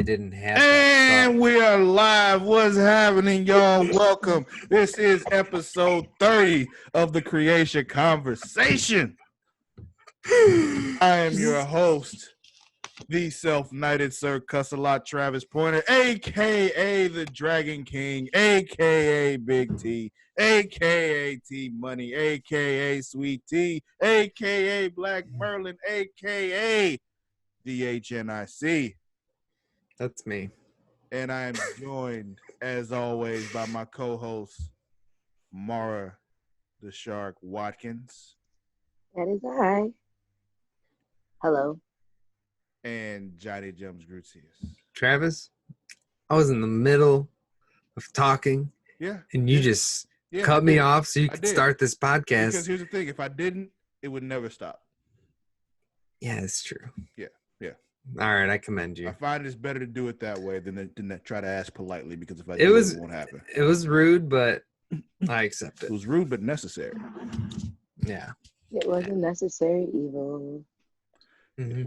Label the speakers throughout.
Speaker 1: they didn't have
Speaker 2: And we are live. What's happening, y'all? Welcome. This is episode 30 of the Creation Conversation. I am your host, the self-knighted Sir Cussalott Travis Pointer, a.k.a. the Dragon King, a.k.a. Big T, a.k.a. T-Money, a.k.a. Sweet T, a.k.a. Black Merlin, a.k.a. DHNIC.
Speaker 1: That's me.
Speaker 2: And I am joined, as always, by my co-host, Mara the Shark Watkins.
Speaker 3: That is I. Hello.
Speaker 2: And Johnny Jums Grutzius.
Speaker 1: Travis, I was in the middle of talking.
Speaker 2: Yeah.
Speaker 1: And you just cut me off so you could start this podcast.
Speaker 2: Because here's the thing. If I didn't, it would never stop.
Speaker 1: Yeah, it's true.
Speaker 2: Yeah.
Speaker 1: All right, I commend you.
Speaker 2: I find it's better to do it that way than to try to ask politely, because if I
Speaker 1: do, it
Speaker 2: won't happen.
Speaker 1: It was rude, but I accept it.
Speaker 2: It was rude, but necessary.
Speaker 1: Yeah.
Speaker 3: It was a necessary evil.
Speaker 2: Mm-hmm. It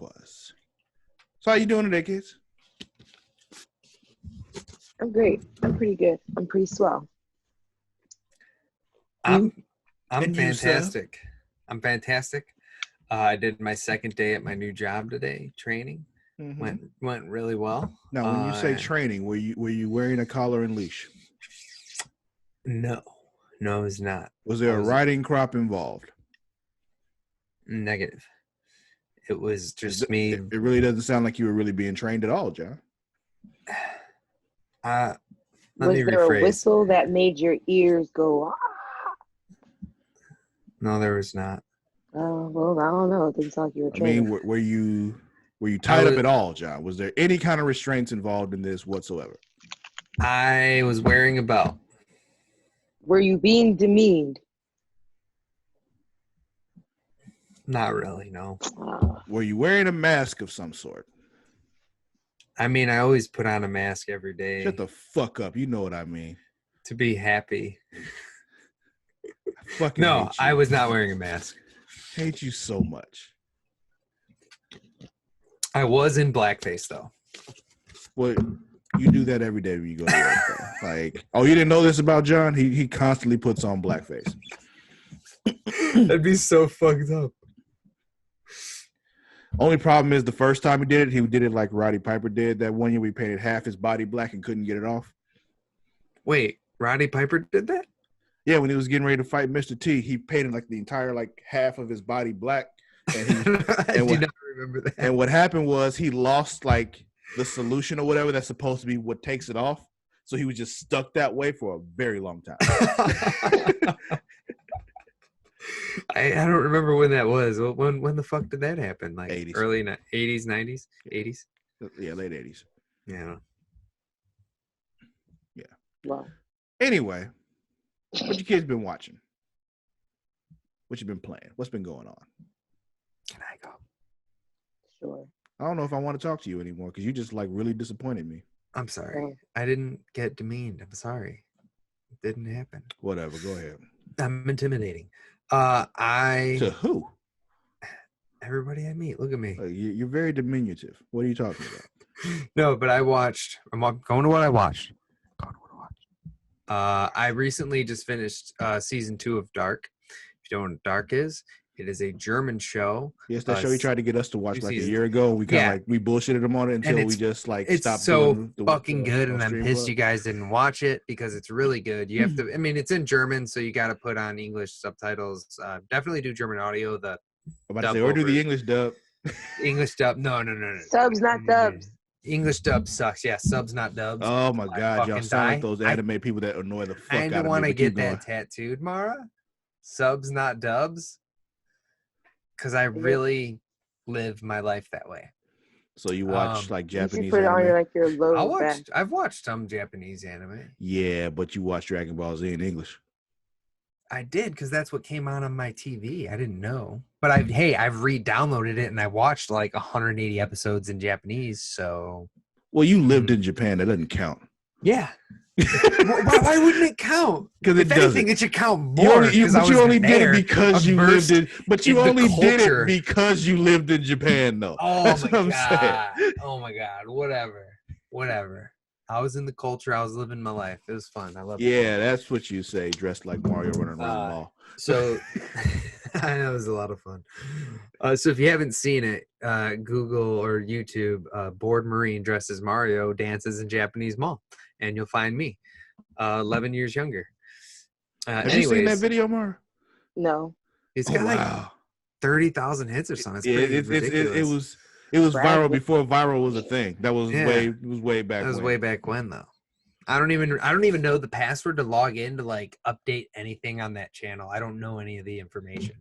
Speaker 2: was. So how you doing today, kids?
Speaker 3: I'm great. I'm pretty good. I'm pretty swell.
Speaker 1: I'm fantastic. I'm fantastic. I did my second day at my new job today. Training went really well.
Speaker 2: Now, when you say training, were you wearing a collar and leash?
Speaker 1: No, it's not.
Speaker 2: Was there a riding crop involved?
Speaker 1: Negative. It was just me.
Speaker 2: It really doesn't sound like you were really being trained at all, John.
Speaker 3: Was there a whistle that made your ears go? Ah?
Speaker 1: No, there was not.
Speaker 3: Oh, well, I don't know. It didn't sound like you were trained.
Speaker 2: I mean, were you tied up at all, John? Was there any kind of restraints involved in this whatsoever?
Speaker 1: I was wearing a belt.
Speaker 3: Were you being demeaned?
Speaker 1: Not really, no.
Speaker 2: Were you wearing a mask of some sort?
Speaker 1: I mean, I always put on a mask every day.
Speaker 2: Shut the fuck up. You know what I mean.
Speaker 1: To be happy.
Speaker 2: No,
Speaker 1: I was not wearing a mask.
Speaker 2: Hate you so much.
Speaker 1: I was in blackface, though.
Speaker 2: Well, you do that every day when you go to work, though. Like, oh, you didn't know this about John? He constantly puts on blackface.
Speaker 1: That'd be so fucked up.
Speaker 2: Only problem is the first time he did it like Roddy Piper did. That one year we painted half his body black and couldn't get it off.
Speaker 1: Wait, Roddy Piper did that?
Speaker 2: Yeah, when he was getting ready to fight Mr. T, he painted like the entire half of his body black. And
Speaker 1: I do not remember that.
Speaker 2: And what happened was he lost like the solution or whatever that's supposed to be what takes it off. So he was just stuck that way for a very long time.
Speaker 1: I don't remember when that was. When the fuck did that happen? Like
Speaker 2: 80s.
Speaker 1: Early 80s, 90s, 80s?
Speaker 2: Yeah, late 80s.
Speaker 1: Yeah.
Speaker 3: Wow.
Speaker 2: Anyway, what you kids been watching? What you been playing? What's been going on?
Speaker 1: Can I go?
Speaker 3: Sure.
Speaker 2: I don't know if I want to talk to you anymore because you just like really disappointed me.
Speaker 1: I'm sorry. I didn't get demeaned. I'm sorry. It didn't happen.
Speaker 2: Whatever. Go ahead.
Speaker 1: I'm intimidating.
Speaker 2: To who?
Speaker 1: Everybody I meet. Look at me.
Speaker 2: You're very diminutive. What are you talking about?
Speaker 1: No, but I'm going to what I watched. I recently just finished season 2 of Dark. If you don't know what Dark is, it is a German show.
Speaker 2: Yes, that show he tried to get us to watch like a year ago. We kind of we bullshitted him on it until we just like
Speaker 1: it's
Speaker 2: stopped.
Speaker 1: It's so fucking good, and I'm pissed you guys didn't watch it because it's really good. You have to. I mean, it's in German, so you got to put on English subtitles. Definitely do German audio.
Speaker 2: I'm about to say, or do the English dub.
Speaker 1: English dub? No.
Speaker 3: Subs, not dubs.
Speaker 1: English dub sucks. Yeah, subs, not dubs.
Speaker 2: Oh my god, y'all sound like those anime people that annoy the fuck out of me.
Speaker 1: I want to get that tattooed, Mara. Subs, not dubs. Because I really live my life that way.
Speaker 2: So you watch like Japanese
Speaker 3: put
Speaker 2: anime?
Speaker 3: On your low
Speaker 1: I've watched some Japanese anime.
Speaker 2: Yeah, but you watch Dragon Ball Z in English.
Speaker 1: I did because that's what came on my TV. I didn't know. But I've re-downloaded it and I watched like 180 episodes in Japanese. So.
Speaker 2: Well, you lived in Japan. That doesn't count.
Speaker 1: Yeah. Why wouldn't it count?
Speaker 2: Because
Speaker 1: if anything, it should count more.
Speaker 2: You only did it because you lived in. But you only did it
Speaker 1: culture.
Speaker 2: because you lived in Japan, though.
Speaker 1: Oh
Speaker 2: That's
Speaker 1: my
Speaker 2: what I'm
Speaker 1: god!
Speaker 2: saying.
Speaker 1: Oh my god! Whatever. I was in the culture. I was living my life. It was fun. I love.
Speaker 2: Yeah, that's what you say. Dressed like Mario running around the mall.
Speaker 1: So I know it was a lot of fun. So if you haven't seen it, Google or YouTube, bored Marine dressed as Mario dances in Japanese mall, and you'll find me, 11 years younger.
Speaker 2: Have you seen that video, Mar?
Speaker 3: No.
Speaker 1: It's got like 30,000 hits or something. It's ridiculous.
Speaker 2: It was viral before viral was a thing. That was way back.
Speaker 1: That was way back when, though. I don't even know the password to log in to like update anything on that channel. I don't know any of the information.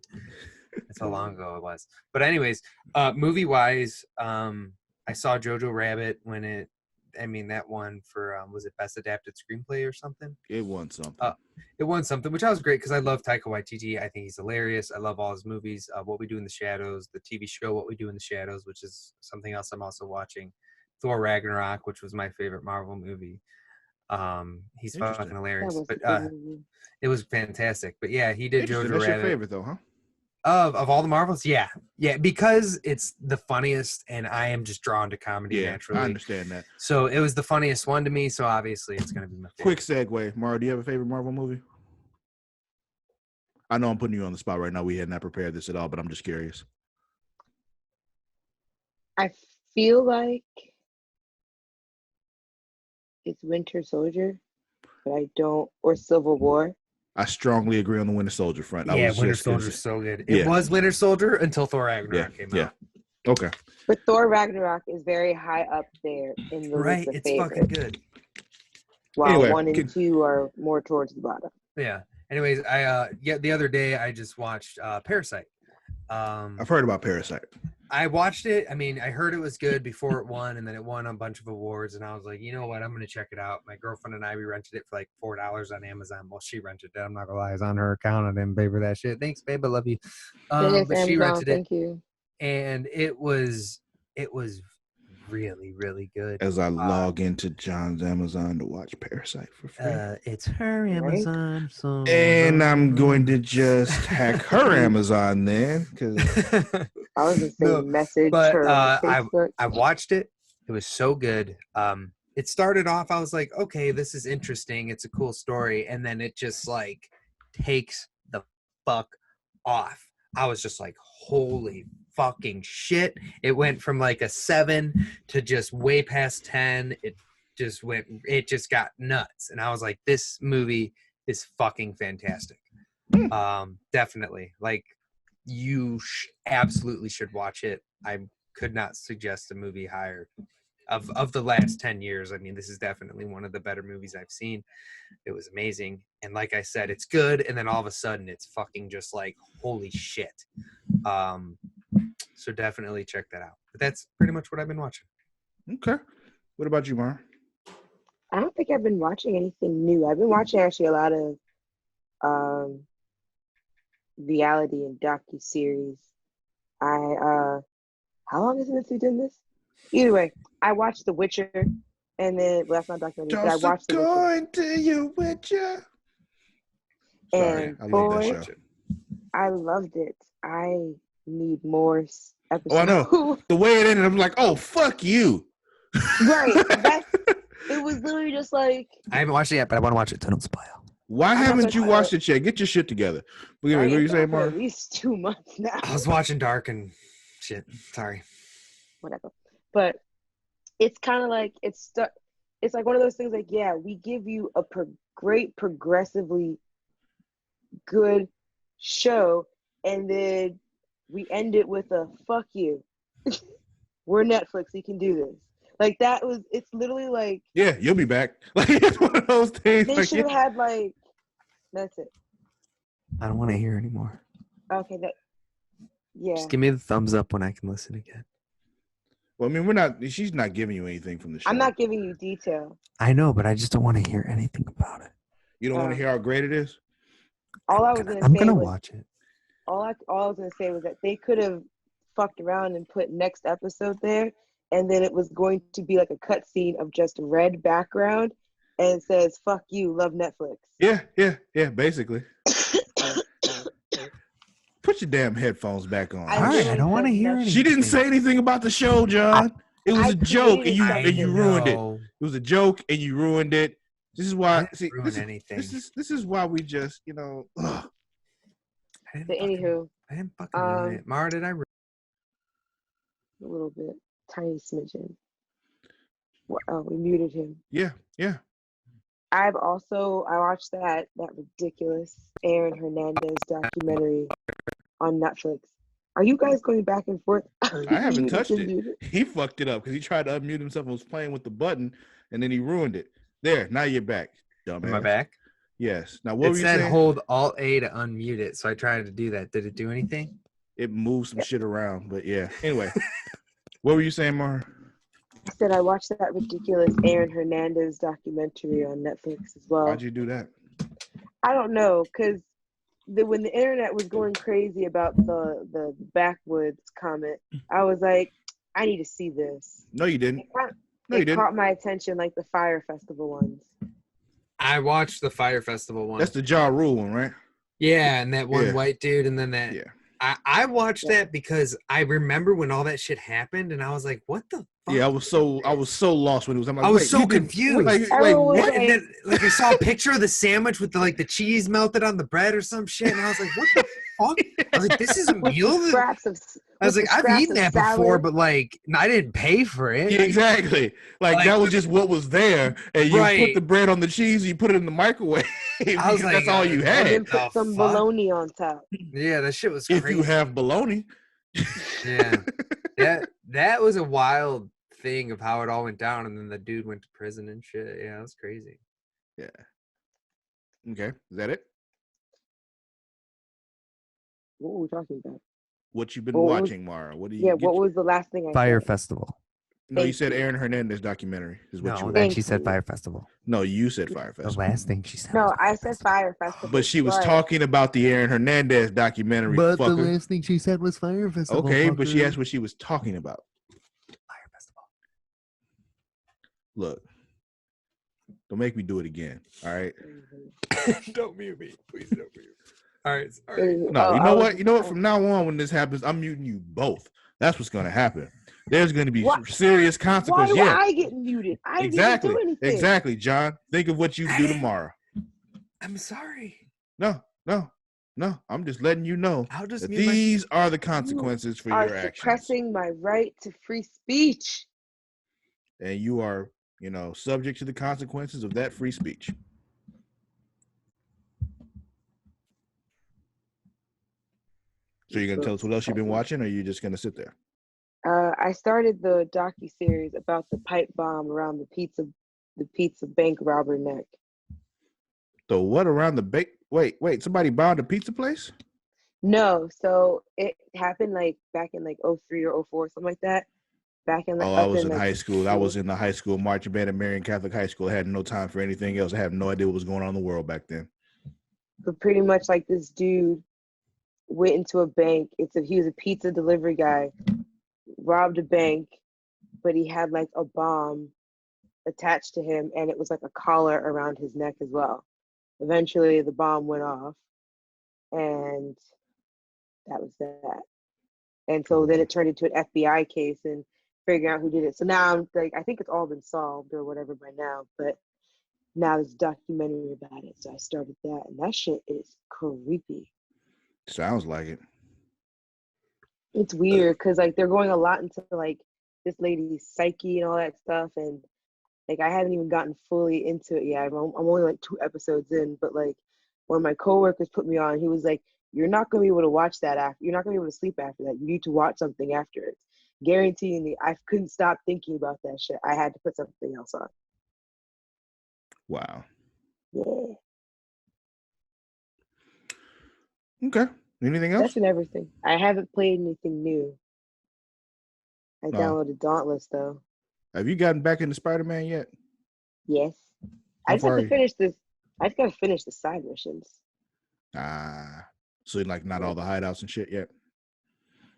Speaker 1: That's how long ago it was. But anyways, movie wise, I saw Jojo Rabbit when that won for was it Best Adapted Screenplay or something?
Speaker 2: It won something.
Speaker 1: It won something, which I was great because I love Taika Waititi. I think he's hilarious. I love all his movies. What We Do in the Shadows, the TV show What We Do in the Shadows, which is something else I'm also watching. Thor Ragnarok, which was my favorite Marvel movie. He's fucking hilarious. But it was fantastic. But yeah, he did Jojo Rabbit.
Speaker 2: That's your favorite though, huh?
Speaker 1: Of all the Marvels, yeah, because it's the funniest, and I am just drawn to comedy naturally.
Speaker 2: I understand that.
Speaker 1: So it was the funniest one to me. So obviously, it's gonna be my favorite.
Speaker 2: Quick segue, Mara. Do you have a favorite Marvel movie? I know I'm putting you on the spot right now. We had not prepared this at all, but I'm just curious.
Speaker 3: I feel like it's Winter Soldier, but I don't, or Civil War.
Speaker 2: I strongly agree on the Winter Soldier front.
Speaker 1: Winter Soldier is so good. It was Winter Soldier until Thor Ragnarok came out.
Speaker 2: Yeah. Okay.
Speaker 3: But Thor Ragnarok is very high up there in the list of
Speaker 1: it's
Speaker 3: favorites.
Speaker 1: fucking good.
Speaker 3: While 1 and 2 are more towards the bottom.
Speaker 2: Yeah.
Speaker 1: Anyways, the other day I just watched Parasite.
Speaker 2: I've heard about Parasite.
Speaker 1: I watched it. I mean, I heard it was good before it won, and then it won a bunch of awards, and I was like, you know what? I'm going to check it out. My girlfriend and I, we rented it for like $4 on Amazon. Well, she rented it. I'm not going to lie. It's on her account. I didn't pay for that shit. Thanks, babe. I love you. But she rented it.
Speaker 3: Thank you.
Speaker 1: And it was really, really good.
Speaker 2: As I log into John's Amazon to watch Parasite for free.
Speaker 1: It's her Amazon. So
Speaker 2: and I'm going to just hack her Amazon then.
Speaker 3: I was the same message.
Speaker 1: But
Speaker 3: Facebook.
Speaker 1: I watched it. It was so good. It started off, I was like, okay, this is interesting. It's a cool story. And then it just like takes the fuck off. I was just like, holy fucking shit. It went from like a 7 to just way past 10. It just got nuts. And I was like, this movie is fucking fantastic. Definitely. Like, you absolutely should watch it. I could not suggest a movie higher of the last 10 years. I mean, this is definitely one of the better movies I've seen. It was amazing. And like I said, it's good. And then all of a sudden it's fucking just like, holy shit. So definitely check that out. But that's pretty much what I've been watching.
Speaker 2: Okay. What about you, Mara?
Speaker 3: I don't think I've been watching anything new. I've been watching actually a lot of reality and docu-series. How long has it since we did this? Either way, I watched The Witcher, and then that's not documentary, but I watched The Witcher.
Speaker 2: Going to you, Witcher.
Speaker 3: And boy, I loved it. I need more episodes.
Speaker 2: Oh, I know. The way it ended, I'm like, oh, fuck you.
Speaker 3: Right. It was literally just like.
Speaker 1: I haven't watched it yet, but I want to watch it, so don't spoil.
Speaker 2: Why haven't you watched it yet? Get your shit together. What are you saying, Mark?
Speaker 3: At least 2 months now.
Speaker 1: I was watching Dark and shit. Sorry.
Speaker 3: Whatever. But it's kind of like it's like one of those things. Like, yeah, we give you a great, progressively good show, and then we end it with a "fuck you." We're Netflix. You can do this. Like that was. It's literally like.
Speaker 2: Yeah, you'll be back. Like it's one of those things.
Speaker 3: They should have had like. That's it.
Speaker 1: I don't want to hear anymore.
Speaker 3: Okay. Yeah.
Speaker 1: Just give me the thumbs up when I can listen again.
Speaker 2: Well, I mean, she's not giving you anything from the show.
Speaker 3: I'm not giving you detail.
Speaker 1: I know, but I just don't want to hear anything about it.
Speaker 2: You don't want to hear how great it is?
Speaker 3: I'm going to
Speaker 1: watch it.
Speaker 3: All I was going to say was that they could have fucked around and put next episode there, and then it was going to be like a cutscene of just red background, and says "fuck you, love Netflix."
Speaker 2: Yeah, basically. Put your damn headphones back on.
Speaker 3: I
Speaker 1: All right, I
Speaker 3: literally
Speaker 1: don't want to
Speaker 3: said
Speaker 1: hear
Speaker 3: Netflix.
Speaker 1: anything.
Speaker 2: She didn't say anything about the show, John. It was
Speaker 3: I
Speaker 2: a joke, and
Speaker 3: created
Speaker 2: you
Speaker 3: something.
Speaker 2: ruined it.
Speaker 1: know.
Speaker 2: It was a joke, and you ruined it. This is
Speaker 1: I
Speaker 2: why.
Speaker 1: didn't
Speaker 2: See,
Speaker 1: ruin anything.
Speaker 2: this is why we just, ugh.
Speaker 3: But anywho,
Speaker 1: I didn't fucking ruin it. Mara, did I ruin
Speaker 3: a little bit, tiny smidgen. Oh, we muted him.
Speaker 2: Yeah.
Speaker 3: I watched that ridiculous Aaron Hernandez documentary on Netflix. Are you guys going back and forth?
Speaker 2: I haven't
Speaker 3: Muted
Speaker 2: touched
Speaker 3: and
Speaker 2: it.
Speaker 3: muted.
Speaker 2: He fucked it up because he tried to unmute himself and was playing with the button, and then he ruined it. There, now you're back, dumbass.
Speaker 1: Am I back?
Speaker 2: Yes. Now, what
Speaker 1: It
Speaker 2: were you
Speaker 1: said
Speaker 2: saying?
Speaker 1: hold Alt A to unmute it, so I tried to do that. Did it do anything?
Speaker 2: It moved some shit around, but yeah. Anyway, what were you saying, Mar?
Speaker 3: I said I watched that ridiculous Aaron Hernandez documentary on Netflix as well.
Speaker 2: Why'd you do that?
Speaker 3: I don't know, because when the internet was going crazy about the backwoods comment, I was like, I need to see this.
Speaker 2: No, you didn't.
Speaker 3: It caught my attention like the Fire Festival ones.
Speaker 1: I watched the Fire Festival one.
Speaker 2: That's the Ja Rule one, right?
Speaker 1: Yeah, and that one white dude, and then that.
Speaker 2: Yeah.
Speaker 1: I watched that because I remember when all that shit happened, and I was like, "What the fuck?"
Speaker 2: Yeah, I was so lost when it was. I'm like,
Speaker 1: I was
Speaker 2: wait,
Speaker 1: so confused.
Speaker 2: Like
Speaker 3: Everyone
Speaker 2: what?
Speaker 3: was
Speaker 1: And then, like, I saw a picture of the sandwich with the cheese melted on the bread or some shit, and I was like, "What the fuck?" I was like, "This is a meal." I was like, "I've eaten that before, but like, I didn't pay for it."
Speaker 2: Yeah, exactly. Like that was just what was there, and you put the bread on the cheese, you put it in the microwave.
Speaker 1: I was like,
Speaker 2: that's all you
Speaker 3: And
Speaker 2: had.
Speaker 3: then put some bologna on top.
Speaker 1: Yeah, that shit was
Speaker 2: If
Speaker 1: crazy.
Speaker 2: you have bologna.
Speaker 1: Yeah, that was a wild thing of how it all went down, and then the dude went to prison and shit. Yeah, it was crazy.
Speaker 2: Yeah. Okay, is that it?
Speaker 3: What were we talking about?
Speaker 2: What you've been watching, Mara? What do you?
Speaker 3: Yeah, what was the last thing I
Speaker 4: Fire
Speaker 3: said?
Speaker 4: Festival.
Speaker 2: No, you said Aaron Hernandez documentary is what you.
Speaker 4: Then she said Fire Festival.
Speaker 2: No, you said Fire Festival.
Speaker 4: The last thing she said.
Speaker 3: No, I said Fire Festival.
Speaker 2: But she was talking about the Aaron Hernandez documentary.
Speaker 4: But the
Speaker 2: fucker.
Speaker 4: last thing she said was Fire Festival.
Speaker 2: Okay, but she
Speaker 4: fucker.
Speaker 2: asked what she was talking about.
Speaker 4: Fire Festival.
Speaker 2: Look, don't make me do it again. All right.
Speaker 1: Don't mute me, please. Don't mute. All right. Sorry.
Speaker 2: No, you know what? You know what? From now on, when this happens, I'm muting you both. That's what's going to happen. There's going to be serious consequences.
Speaker 3: Why do I get muted? I didn't do anything.
Speaker 2: Exactly, John. Think of what you do tomorrow.
Speaker 1: I'm sorry.
Speaker 2: No. I'm just letting you know
Speaker 1: I'll just
Speaker 2: that
Speaker 1: mute
Speaker 2: these are the consequences for your actions.
Speaker 3: Suppressing my right to free speech.
Speaker 2: And you are, subject to the consequences of that free speech. So you're going to tell us what else you've been watching, or are you just going to sit there?
Speaker 3: I started the docu-series about the pipe bomb around the pizza bank robber neck.
Speaker 2: So what around the bank? Wait, somebody bombed a pizza place?
Speaker 3: No, so it happened like back in like 03 or 04, something like that. Back in
Speaker 2: I was in high school. I was in the high school marching band at Marian Catholic High School. I had no time for anything else. I had no idea what was going on in the world back then.
Speaker 3: But pretty much like this dude went into a bank. He was a pizza delivery guy, robbed a bank, but he had like a bomb attached to him, and it was like a collar around his neck as well. Eventually the bomb went off, and that was that. And so then it turned into an FBI case and figuring out who did it. So now I'm like, I think it's all been solved or whatever by now, but now there's a documentary about it. So I started that, and that shit is creepy.
Speaker 2: Sounds like it.
Speaker 3: It's weird because like they're going a lot into like this lady's psyche and all that stuff, and like I haven't even gotten fully into it yet. I'm only like 2 episodes in, but like when my coworkers put me on, he was like, "You're not gonna be able to watch that after. You're not gonna be able to sleep after that. You need to watch something after it." Guaranteeing me, I couldn't stop thinking about that shit. I had to put something else on.
Speaker 2: Wow.
Speaker 3: Yeah.
Speaker 2: Okay. Anything else?
Speaker 3: That's been everything. I haven't played anything new. I downloaded Dauntless though.
Speaker 2: Have you gotten back into Spider-Man yet?
Speaker 3: Yes. I just have to finish this. I just gotta finish the side missions.
Speaker 2: So like not all the hideouts and shit yet?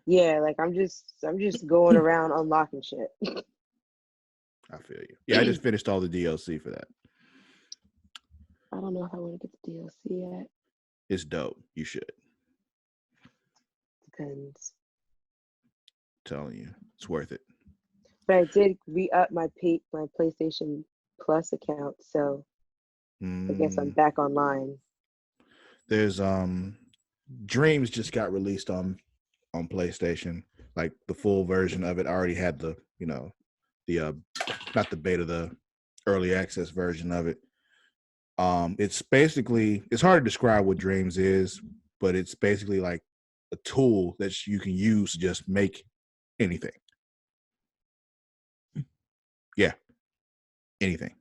Speaker 3: Yeah, like I'm just going around unlocking shit.
Speaker 2: I feel you. Yeah, I just finished all the DLC for that.
Speaker 3: don't know if I want to get the DLC yet.
Speaker 2: It's dope. You should.
Speaker 3: Depends.
Speaker 2: Telling you, it's worth it.
Speaker 3: But I did re-up my PlayStation Plus account, so I guess I'm back online.
Speaker 2: There's Dreams just got released on PlayStation, like the full version of it. I already had the not the beta, the early access version of it. It's basically, it's hard to describe what Dreams is, but it's basically like a tool that you can use to just make anything. Yeah, anything.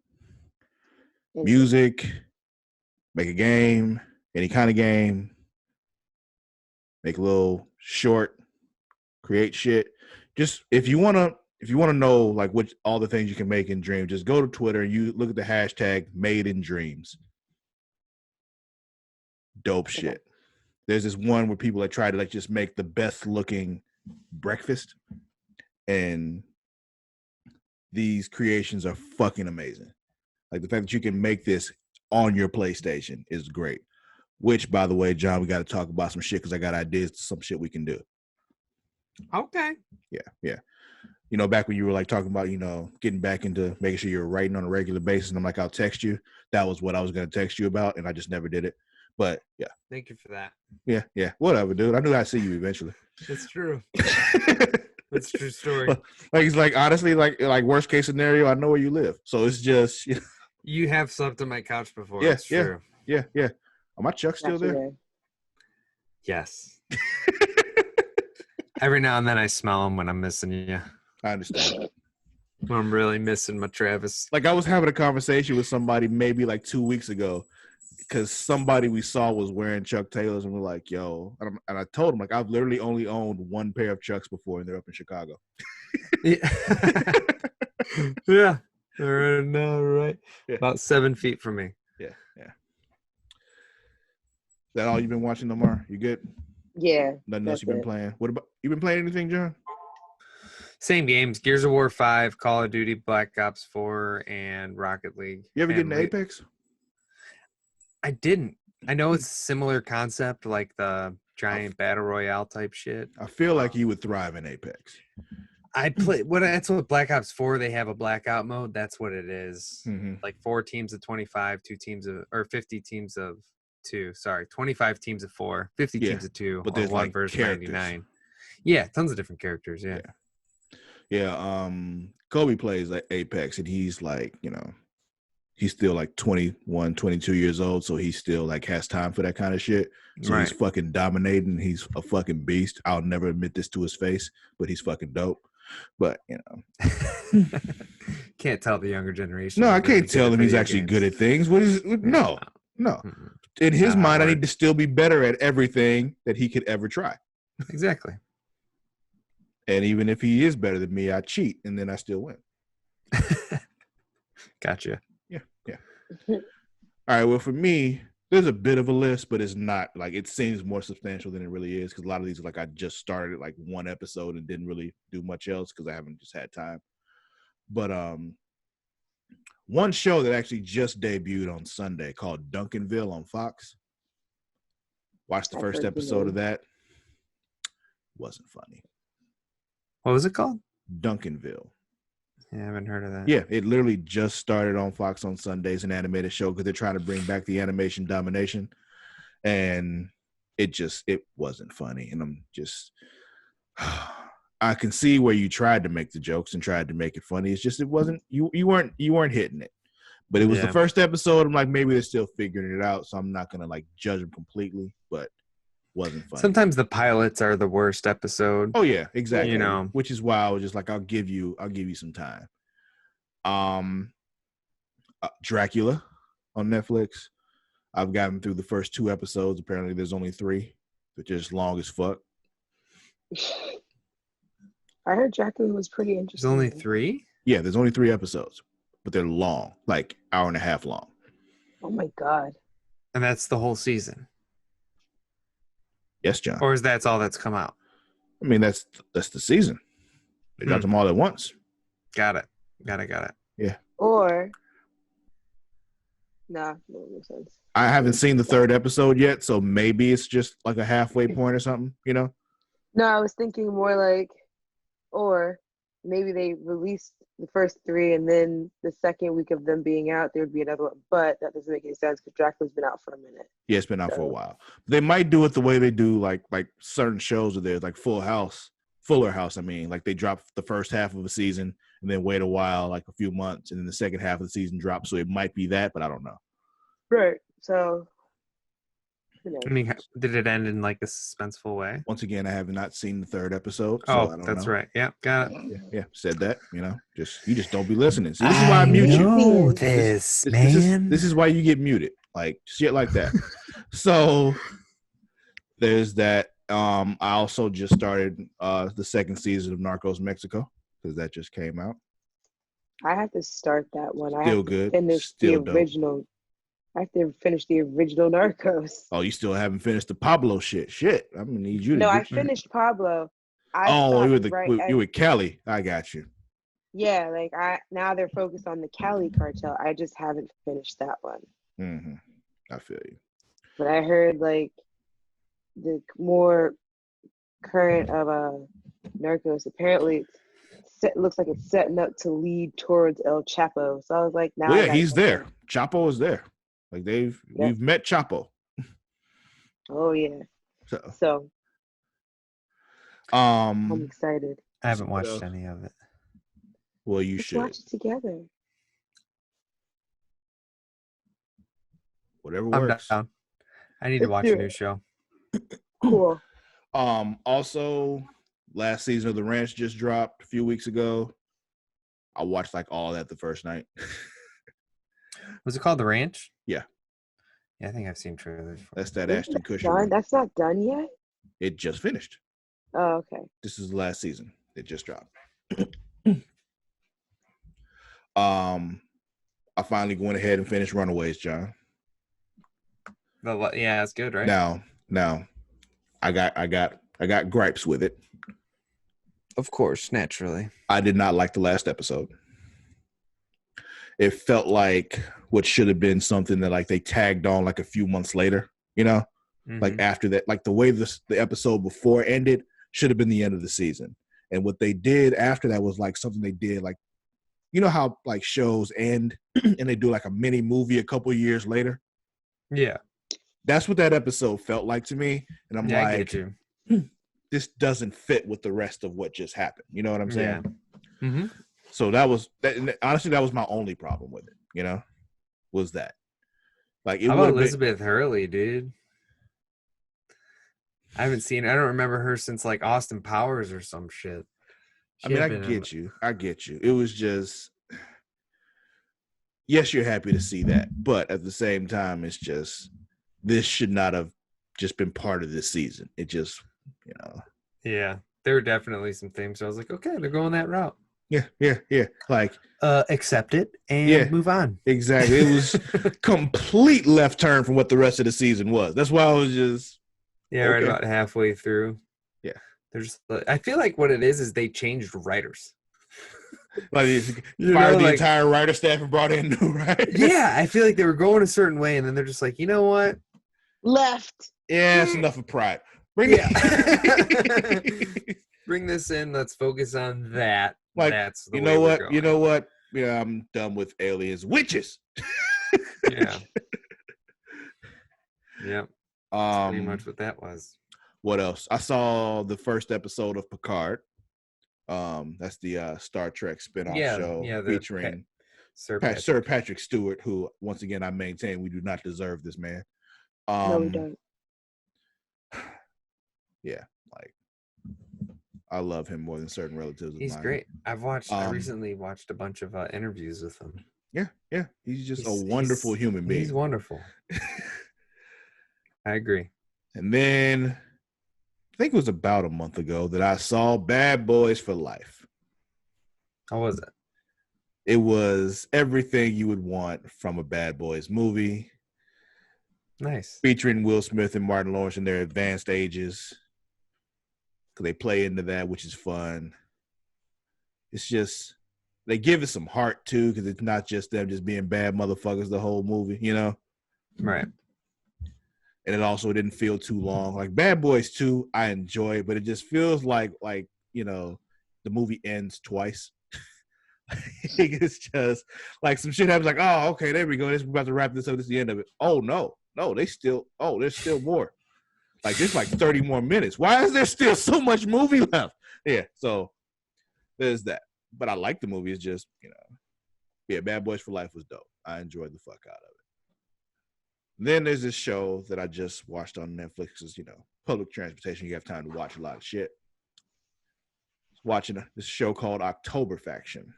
Speaker 2: Music, make a game, any kind of game, make a little short, create shit. Just if you wanna know like what all the things you can make in Dream, just go to Twitter and you look at the hashtag Made in Dreams. Dope shit. There's this one where people that try to like just make the best looking breakfast, and these creations are fucking amazing. Like the fact that you can make this on your PlayStation is great. Which, by the way, John, we got to talk about some shit because I got ideas to some shit we can do.
Speaker 1: Okay.
Speaker 2: Yeah. You know, back when you were like talking about, you know, getting back into making sure you're writing on a regular basis, and I'm like, I'll text you. That was what I was going to text you about, and I just never did it. But yeah.
Speaker 1: Thank you for that.
Speaker 2: Yeah. Whatever, dude. I knew I'd see you eventually.
Speaker 1: It's true. It's a true story.
Speaker 2: Like, it's like, honestly, like worst case scenario, I know where you live. So it's just, you know.
Speaker 1: You have slept on my couch before.
Speaker 2: Yeah,
Speaker 1: it's true.
Speaker 2: Yeah. Are my chucks still there?
Speaker 1: Yes. Every now and then I smell them when I'm missing you.
Speaker 2: I understand.
Speaker 1: When I'm really missing my Travis.
Speaker 2: Like I was having a conversation with somebody maybe like 2 weeks ago because somebody we saw was wearing Chuck Taylors, and we're like, yo, and I told him like I've literally only owned one pair of Chucks before, and they're up in Chicago.
Speaker 1: Yeah. Right.
Speaker 2: Yeah.
Speaker 1: About 7 feet from me.
Speaker 2: Yeah. Is that all you've been watching, Lamar? You good?
Speaker 3: Yeah.
Speaker 2: Nothing else you've been playing? What about, you been playing anything, John?
Speaker 1: Same games: Gears of War 5, Call of Duty, Black Ops 4, and Rocket League.
Speaker 2: You ever get
Speaker 1: And
Speaker 2: into Apex?
Speaker 1: I didn't. I know it's a similar concept, like the giant battle royale type shit.
Speaker 2: I feel like you would thrive in Apex.
Speaker 1: I play that's what Black Ops 4, they have a blackout mode. That's what it is.
Speaker 2: Mm-hmm.
Speaker 1: Like 4 teams of 25, 50 teams of 2. Sorry, 25 teams of 4, 50 teams of 2.
Speaker 2: But there's
Speaker 1: one
Speaker 2: like
Speaker 1: versus
Speaker 2: characters.
Speaker 1: 99. Yeah, tons of different characters.
Speaker 2: Yeah. Kobe plays like Apex, and he's like, you know, he's still like 21, 22 years old, so he still like has time for that kind of shit. So
Speaker 1: Right.
Speaker 2: He's fucking dominating. He's a fucking beast. I'll never admit this to his face, but he's fucking dope. But you know,
Speaker 1: Can't tell the younger generation.
Speaker 2: no, I
Speaker 1: really
Speaker 2: can't
Speaker 1: good
Speaker 2: tell
Speaker 1: at
Speaker 2: him he's
Speaker 1: video
Speaker 2: actually
Speaker 1: games.
Speaker 2: good at things. What is no.
Speaker 1: Mm-mm.
Speaker 2: In his
Speaker 1: Not how it
Speaker 2: mind, I need
Speaker 1: works.
Speaker 2: to still be better at everything that he could ever try.
Speaker 1: Exactly.
Speaker 2: And even if he is better than me, I cheat, and then I still win.
Speaker 1: Gotcha.
Speaker 2: Yeah. All right. Well, for me, there's a bit of a list, but it's not like, it seems more substantial than it really is, because a lot of these are like I just started like one episode and didn't really do much else because I haven't just had time. But one show that actually just debuted on Sunday called Duncanville on Fox. Watched the first episode of that. Wasn't funny.
Speaker 1: What was it called?
Speaker 2: Duncanville.
Speaker 1: Yeah, I haven't heard of that.
Speaker 2: Yeah, it literally just started on Fox on Sundays, an animated show, because they're trying to bring back the animation domination. And it wasn't funny. And I'm just, I can see where you tried to make the jokes and tried to make it funny. It's just, it wasn't, you weren't hitting it. But it was the first episode. I'm like, maybe they're still figuring it out. So I'm not going to like judge them completely, but wasn't funny.
Speaker 1: Sometimes the pilots are the worst episode.
Speaker 2: Oh yeah, exactly.
Speaker 1: You know,
Speaker 2: which is why I was just like, I'll give you some time. Dracula on Netflix. I've gotten through the first 2 episodes. Apparently there's only 3. They're just long as fuck.
Speaker 3: I heard Dracula was pretty
Speaker 1: there's
Speaker 3: interesting.
Speaker 1: only 3?
Speaker 2: Yeah, there's only 3 episodes, but they're long, like hour and a half long.
Speaker 3: Oh my God.
Speaker 1: And that's the whole season?
Speaker 2: Yes, John.
Speaker 1: Or is that's all that's come out?
Speaker 2: I mean, that's the season. They got them all at once.
Speaker 1: Got it.
Speaker 2: Yeah.
Speaker 3: Or Nah, no, makes sense.
Speaker 2: I haven't seen the third episode yet, so maybe it's just like a halfway point or something, you know?
Speaker 3: No, I was thinking more like, or maybe they released the first three, and then the second week of them being out, there would be another one. But that doesn't make any sense because Dracula's been out for a minute.
Speaker 2: Yeah, it's been out for a
Speaker 3: So-
Speaker 2: while. They might do it the way they do like certain shows of theirs, like Fuller House. I mean, like they drop the first half of a season and then wait a while, like a few months, and then the second half of the season drops. So it might be that, but I don't know.
Speaker 3: Right. So, who knows?
Speaker 1: I mean, did it end in like a suspenseful way?
Speaker 2: Once again, I have not seen the third episode, so I
Speaker 1: Oh,
Speaker 2: don't
Speaker 1: that's
Speaker 2: know.
Speaker 1: right. Yeah, got it.
Speaker 2: Yeah, said that. You know, you just don't be listening. See, this is why I mute you.
Speaker 4: know
Speaker 2: This
Speaker 4: man.
Speaker 2: this is why you get muted, like shit like that. So there's that. I also just started the second season of Narcos Mexico because that just came out.
Speaker 3: I have to start that one. I
Speaker 2: Still
Speaker 3: have to
Speaker 2: good.
Speaker 3: finish
Speaker 2: Still
Speaker 3: the
Speaker 2: dope.
Speaker 3: original. I have to finish the original Narcos.
Speaker 2: Oh, you still haven't finished the Pablo shit. Shit, I'm gonna need you to.
Speaker 3: No, I
Speaker 2: get-
Speaker 3: finished Pablo.
Speaker 2: Oh, you
Speaker 3: stopped
Speaker 2: with Kelly. I got you.
Speaker 3: Yeah, like now they're focused on the Cali cartel. I just haven't finished that one.
Speaker 2: Mm-hmm. I feel you.
Speaker 3: But I heard like the more current of Narcos. Apparently, looks like it's setting up to lead towards El Chapo. So I was like, now
Speaker 2: Well,
Speaker 3: I
Speaker 2: yeah,
Speaker 3: gotta
Speaker 2: he's
Speaker 3: catch
Speaker 2: there.
Speaker 3: up.
Speaker 2: Chapo is there. Like we've met Chapo.
Speaker 3: Oh yeah.
Speaker 2: So
Speaker 3: I'm excited.
Speaker 1: I haven't
Speaker 2: What
Speaker 1: watched
Speaker 2: else?
Speaker 1: any of it.
Speaker 2: well, you
Speaker 3: Let's
Speaker 2: should.
Speaker 3: watch it together.
Speaker 2: Whatever
Speaker 1: I'm
Speaker 2: works.
Speaker 1: down. I need to
Speaker 3: Let's
Speaker 1: watch
Speaker 3: do
Speaker 1: a new
Speaker 3: it.
Speaker 1: show.
Speaker 3: Cool.
Speaker 2: Also, last season of The Ranch just dropped a few weeks ago. I watched like all that the first night.
Speaker 1: Was it called The Ranch?
Speaker 2: Yeah.
Speaker 1: Yeah, I think I've seen trailers. For
Speaker 2: That's that
Speaker 3: Isn't
Speaker 2: Ashton
Speaker 3: that
Speaker 2: Kutcher.
Speaker 3: done?
Speaker 2: one.
Speaker 3: That's not done yet.
Speaker 2: It just finished.
Speaker 3: Oh, okay.
Speaker 2: This is the last season. It just dropped. I finally went ahead and finished Runaways, John.
Speaker 1: Yeah, that's good, right?
Speaker 2: Now, I got gripes with it.
Speaker 1: Of course, naturally.
Speaker 2: I did not like the last episode. It felt like what should have been something that like they tagged on like a few months later, you know? Like after that, like the way the episode before ended should have been the end of the season. And what they did after that was like something they did like, you know how like shows end and they do like a mini movie a couple years later?
Speaker 1: Yeah.
Speaker 2: That's what that episode felt like to me. And I'm
Speaker 1: Yeah, I
Speaker 2: like,
Speaker 1: get you.
Speaker 2: this doesn't fit with the rest of what just happened. You know what I'm saying?
Speaker 1: Yeah. Mm-hmm.
Speaker 2: So that was that. Honestly, that was my only problem with it. You know, was that like it
Speaker 1: How
Speaker 2: would
Speaker 1: about
Speaker 2: have been.
Speaker 1: Elizabeth Hurley, dude? I haven't seen. I don't remember her since like Austin Powers or some shit.
Speaker 2: I mean, I get you. I get you. It was just, yes, you're happy to see that, but at the same time, it's just this should not have just been part of this season. It just, you know.
Speaker 1: Yeah, there were definitely some things. I was like, okay, they're going that route.
Speaker 2: Yeah. Like,
Speaker 1: Accept it and
Speaker 2: Yeah.
Speaker 1: move on.
Speaker 2: exactly. It was complete left turn from what the rest of the season was. That's why I was just.
Speaker 1: Yeah, right
Speaker 2: Okay.
Speaker 1: about halfway through.
Speaker 2: Yeah.
Speaker 1: There's. I feel like what it is they changed writers.
Speaker 2: Like
Speaker 1: You
Speaker 2: fired
Speaker 1: know,
Speaker 2: the
Speaker 1: like-
Speaker 2: entire writer staff and brought in new writers.
Speaker 1: Yeah, I feel like they were going a certain way, and then they're just like, you know what?
Speaker 3: Left.
Speaker 2: Yeah, it's enough of pride. Bring
Speaker 1: Yeah.
Speaker 2: it.
Speaker 1: Bring this in. Let's focus on that.
Speaker 2: Like,
Speaker 1: That's the
Speaker 2: you
Speaker 1: way
Speaker 2: know
Speaker 1: we're
Speaker 2: what?
Speaker 1: going.
Speaker 2: You know what? Yeah, I'm done with aliens. Witches.
Speaker 1: Yeah. Yeah. Pretty much what that was.
Speaker 2: What else? I saw the first episode of Picard. That's the Star Trek spinoff show featuring
Speaker 1: Sir
Speaker 2: Sir Patrick Stewart, who once again I maintain we do not deserve this man.
Speaker 3: No, we don't.
Speaker 2: Yeah, like I love him more than certain relatives of
Speaker 1: He's
Speaker 2: mine.
Speaker 1: great. I
Speaker 2: Um,
Speaker 1: recently watched a bunch of interviews with him.
Speaker 2: Yeah. He's just
Speaker 1: He's-
Speaker 2: a wonderful
Speaker 1: he's-
Speaker 2: human being.
Speaker 1: He's wonderful. I agree.
Speaker 2: And then I think it was about a month ago that I saw Bad Boys for Life.
Speaker 1: How was it?
Speaker 2: It was everything you would want from a Bad Boys movie,
Speaker 1: Nice.
Speaker 2: featuring Will Smith and Martin Lawrence in their advanced ages. Because they play into that, which is fun. It's just they give it some heart too, because it's not just them just being bad motherfuckers the whole movie, you know.
Speaker 1: Right.
Speaker 2: And it also didn't feel too long. Like Bad Boys 2, I enjoy, but it just feels like you know, the movie ends twice. It's just like some shit happens. Like, oh, okay, there we go. We're about to wrap this up. This is the end of it. Oh no, there's still more. Like there's like 30 more minutes. Why is there still so much movie left? Yeah, so there's that. But I like the movie. It's just, you know, yeah, Bad Boys for Life was dope. I enjoyed the fuck out of it. Then there's this show that I just watched on Netflix. Is, you know, public transportation. You have time to watch a lot of shit. Watching this show called October Faction.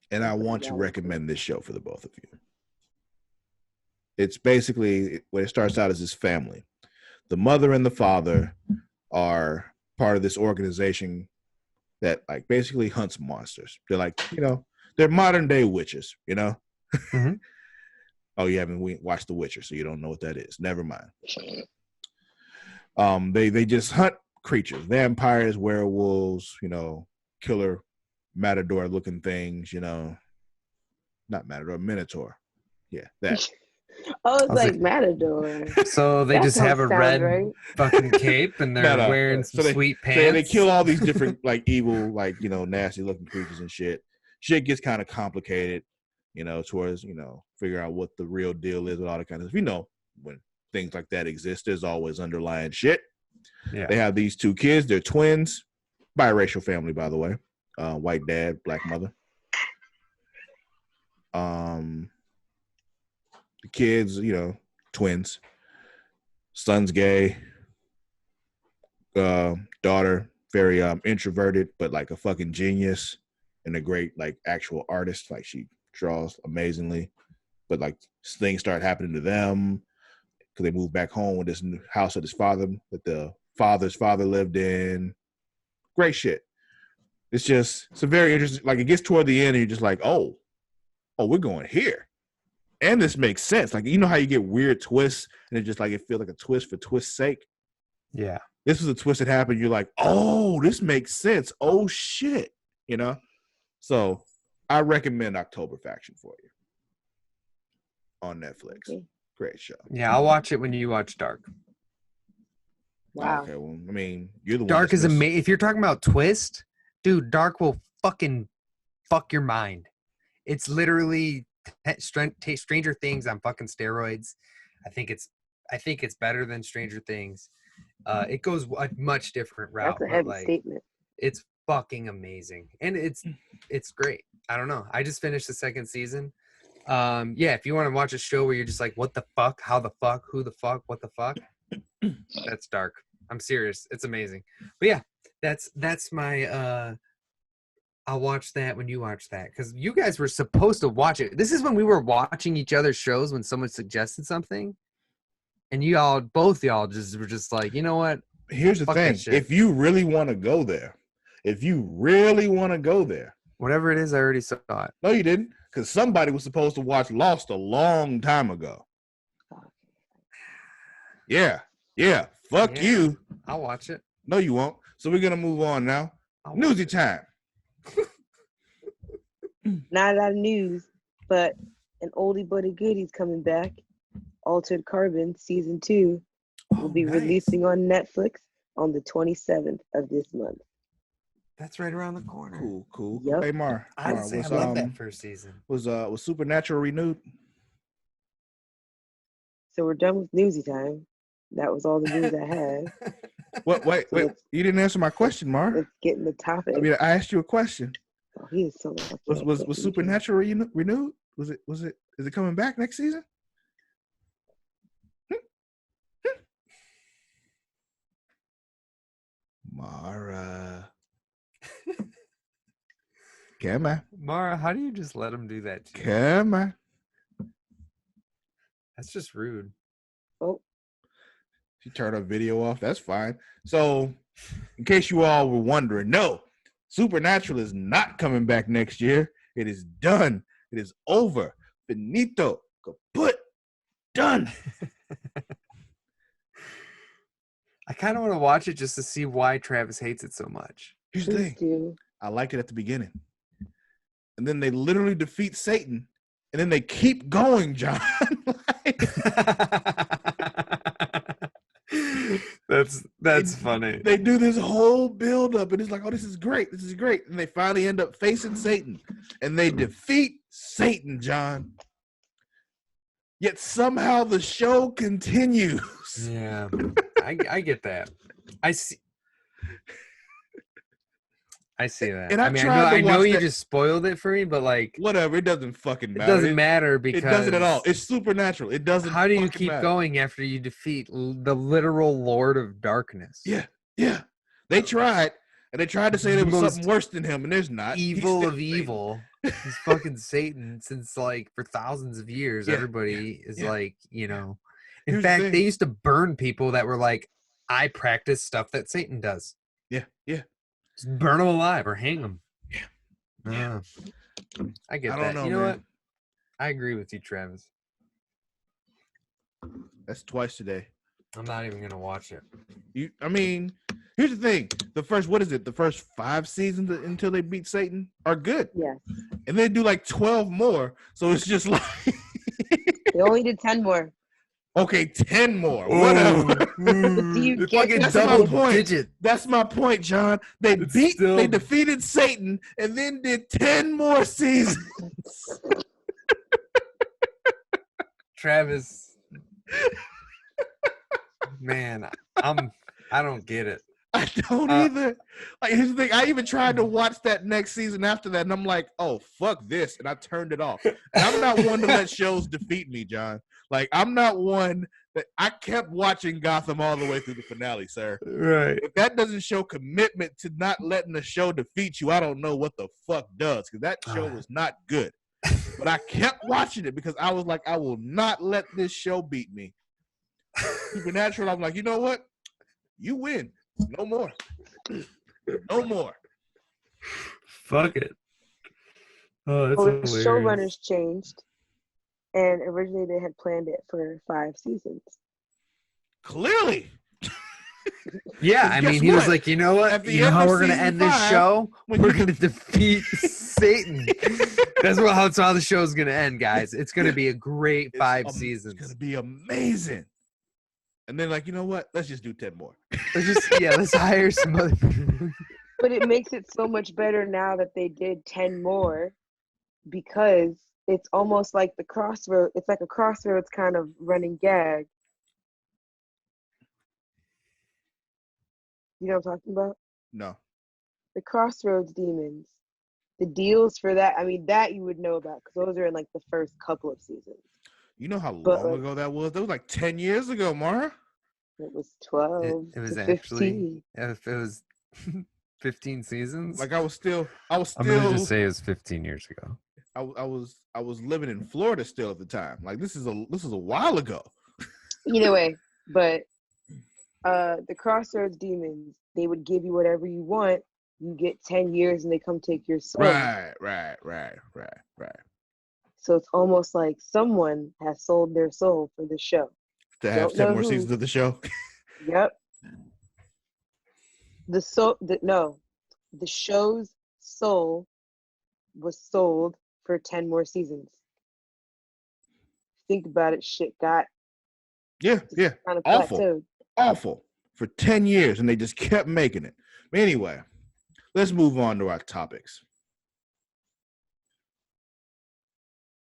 Speaker 2: And I want to recommend this show for the both of you. It's basically, when it starts out as this family. The mother and the father are part of this organization that like basically hunts monsters. They're like, you know, they're modern day witches, you know?
Speaker 1: Mm-hmm.
Speaker 2: Oh, you haven't watched The Witcher, so you don't know what that is. Never mind. They just hunt creatures, vampires, werewolves, you know, killer matador looking things, you know. Not matador, minotaur. Yeah, that.
Speaker 3: Oh, it's like Matador.
Speaker 1: So they just have a red fucking cape and they're wearing some sweet pants.
Speaker 2: So they kill all these different like evil, like, you know, nasty looking creatures and shit. Shit gets kind of complicated, you know, towards, you know, figure out what the real deal is with all that kind of stuff. You know, when things like that exist, there's always underlying shit. Yeah. They have these two kids, they're twins, biracial family, by the way. White dad, black mother. The kids, you know, twins. Son's gay. Daughter, very introverted, but like a fucking genius and a great like actual artist. Like she draws amazingly, but like things start happening to them because they moved back home with this new house that his father, that the father's father lived in. Great shit. It's a very interesting. Like it gets toward the end, and you're just like, oh, we're going here. And this makes sense. Like, you know how you get weird twists and it just like, it feels like a twist for twist's sake.
Speaker 1: Yeah.
Speaker 2: This is a twist that happened. You're like, oh, this makes sense. Oh shit. You know? So I recommend October Faction for you on Netflix. Okay. Great show.
Speaker 1: Yeah. I'll watch it when you watch Dark.
Speaker 3: Wow.
Speaker 2: Okay. Well, I mean, you're the one.
Speaker 1: Dark is amazing. If you're talking about twist, dude, Dark will fucking fuck your mind. It's literally Stranger Things on fucking steroids. I think it's better than Stranger Things. It goes a much different route.
Speaker 3: That's a heavy statement.
Speaker 1: It's fucking amazing, and it's great. I don't know. I just finished the second season. Yeah, if you want to watch a show where you're just like, what the fuck, how the fuck, who the fuck, what the fuck, that's Dark. I'm serious. It's amazing. But yeah, that's my I'll watch that when you watch that, because you guys were supposed to watch it. This is when we were watching each other's shows when someone suggested something, and both y'all were just like, you know what?
Speaker 2: Here's the thing: if you really want to go there,
Speaker 1: whatever it is, I already saw it.
Speaker 2: No, you didn't, because somebody was supposed to watch Lost a long time ago. Yeah. Fuck you.
Speaker 1: I'll watch it.
Speaker 2: No, you won't. So we're gonna move on now. Newsy time.
Speaker 3: Not a lot of news, but an oldie but a goodie's coming back. Altered Carbon season 2 will be releasing on Netflix on the 27th of this month.
Speaker 1: That's right around the corner.
Speaker 2: Cool.
Speaker 3: Yep.
Speaker 2: Hey Mar,
Speaker 1: I love that first season.
Speaker 2: Was Supernatural renewed?
Speaker 3: So we're done with newsy time. That was all the news I had.
Speaker 2: Wait. You didn't answer my question, Mar.
Speaker 3: Let's get in the topic.
Speaker 2: I mean, I asked you a question.
Speaker 3: Oh, he is so lucky.
Speaker 2: Was Supernatural renewed? Is it coming back next season? Mara. Come on.
Speaker 1: Mara, how do you just let him do that to you?
Speaker 2: Come on.
Speaker 1: That's just rude.
Speaker 3: Oh.
Speaker 2: She turned her video off. That's fine. So, in case you all were wondering, no, Supernatural is not coming back next year. It is done. It is over. Finito. Kaput. Done.
Speaker 1: I kind of want to watch it just to see why Travis hates it so much.
Speaker 2: Here's the thing. I liked it at the beginning. and then they literally defeat Satan, and then they keep going, John.
Speaker 1: That's funny.
Speaker 2: They do this whole build-up, and it's like, oh, this is great. And they finally end up facing Satan, and they defeat Satan, John. Yet somehow the show continues.
Speaker 1: Yeah, I get that. I see that.
Speaker 2: And
Speaker 1: I know you just spoiled it for me, but like,
Speaker 2: whatever, it doesn't fucking
Speaker 1: it
Speaker 2: matter.
Speaker 1: doesn't matter because
Speaker 2: it doesn't at all. It's supernatural. It doesn't.
Speaker 1: How do you
Speaker 2: fucking
Speaker 1: keep
Speaker 2: matter.
Speaker 1: going after you defeat the literal Lord of Darkness?
Speaker 2: Yeah. They tried, and they tried to say there was something worse than him, and there's not.
Speaker 1: Evil of evil. He's fucking Satan since like for thousands of years.
Speaker 2: Yeah.
Speaker 1: Everybody is like, you know. In
Speaker 2: Here's the
Speaker 1: fact,
Speaker 2: thing.
Speaker 1: they used to burn people that were like, I practice stuff that Satan does.
Speaker 2: Yeah.
Speaker 1: Just burn them alive or hang them.
Speaker 2: Yeah.
Speaker 1: I get
Speaker 2: I
Speaker 1: that.
Speaker 2: don't know,
Speaker 1: You know
Speaker 2: man.
Speaker 1: what? I agree with you, Travis.
Speaker 2: That's twice today.
Speaker 1: I'm not even gonna watch it.
Speaker 2: I mean, here's the thing. The first 5 seasons until they beat Satan are good.
Speaker 3: Yes.
Speaker 2: And they do like 12 more. So it's just like,
Speaker 3: They only did 10 more.
Speaker 2: okay, 10 more. Whatever.
Speaker 3: But do you
Speaker 1: It's
Speaker 3: get
Speaker 1: fucking
Speaker 3: the
Speaker 1: double
Speaker 3: point?
Speaker 1: digit.
Speaker 2: That's my point, John. They defeated Satan and then did 10 more seasons.
Speaker 1: Travis, man, I don't get it.
Speaker 2: I don't either. Like, here's the thing. I even tried to watch that next season after that, and I'm like, oh, fuck this. And I turned it off. And I'm not one to let shows defeat me, John. Like, I'm not one that I kept watching Gotham all the way through the finale, sir.
Speaker 1: Right.
Speaker 2: If that doesn't show commitment to not letting the show defeat you, I don't know what the fuck does, because that show was not good. But I kept watching it because I was like, I will not let this show beat me. Supernatural, I'm like, you know what? You win. No more. No more.
Speaker 1: Fuck it. Oh, that's
Speaker 3: Well, the
Speaker 1: hilarious.
Speaker 3: showrunners changed, and originally they had planned it for 5 seasons.
Speaker 2: Clearly.
Speaker 1: Yeah, I
Speaker 2: Guess
Speaker 1: mean, he was
Speaker 2: what?
Speaker 1: like, you know what?
Speaker 2: At the
Speaker 1: You know
Speaker 2: end
Speaker 1: how
Speaker 2: of
Speaker 1: we're gonna
Speaker 2: season
Speaker 1: end this
Speaker 2: 5,
Speaker 1: show?
Speaker 2: when
Speaker 1: We're
Speaker 2: you-
Speaker 1: gonna defeat Satan. That's how the show's gonna end, guys. It's gonna be a great 5 seasons.
Speaker 2: It's gonna be amazing. And then, like, you know what? Let's just do 10 more.
Speaker 1: Let's hire some other people.
Speaker 3: But it makes it so much better now that they did 10 more, because it's almost like the crossroad. It's like a crossroads kind of running gag. You know what I'm talking about?
Speaker 2: No.
Speaker 3: The crossroads demons. The deals for that, I mean, that you would know about, because those are in like the first couple of seasons.
Speaker 2: You know how
Speaker 3: But,
Speaker 2: long ago that was? That was like 10 years ago, Mara.
Speaker 3: It was 12
Speaker 1: It was
Speaker 3: to
Speaker 1: actually
Speaker 3: 15.
Speaker 1: if it was 15 seasons.
Speaker 2: Like I was still
Speaker 1: I'm gonna just say it was 15 years ago.
Speaker 2: I was living in Florida still at the time. Like this is a while ago.
Speaker 3: Either way, but the crossroads demons, they would give you whatever you want. You get 10 years and they come take your soul.
Speaker 2: Right.
Speaker 3: So it's almost like someone has sold their soul for the show.
Speaker 2: To have
Speaker 3: Don't
Speaker 2: 10
Speaker 3: know
Speaker 2: more
Speaker 3: who.
Speaker 2: seasons of the show.
Speaker 3: Yep. The show's soul was sold for 10 more seasons. Think about it, shit got
Speaker 2: Yeah.
Speaker 3: kind of
Speaker 2: Awful.
Speaker 3: plateaued.
Speaker 2: Awful. For 10 years, and they just kept making it. Anyway, let's move on to our topics.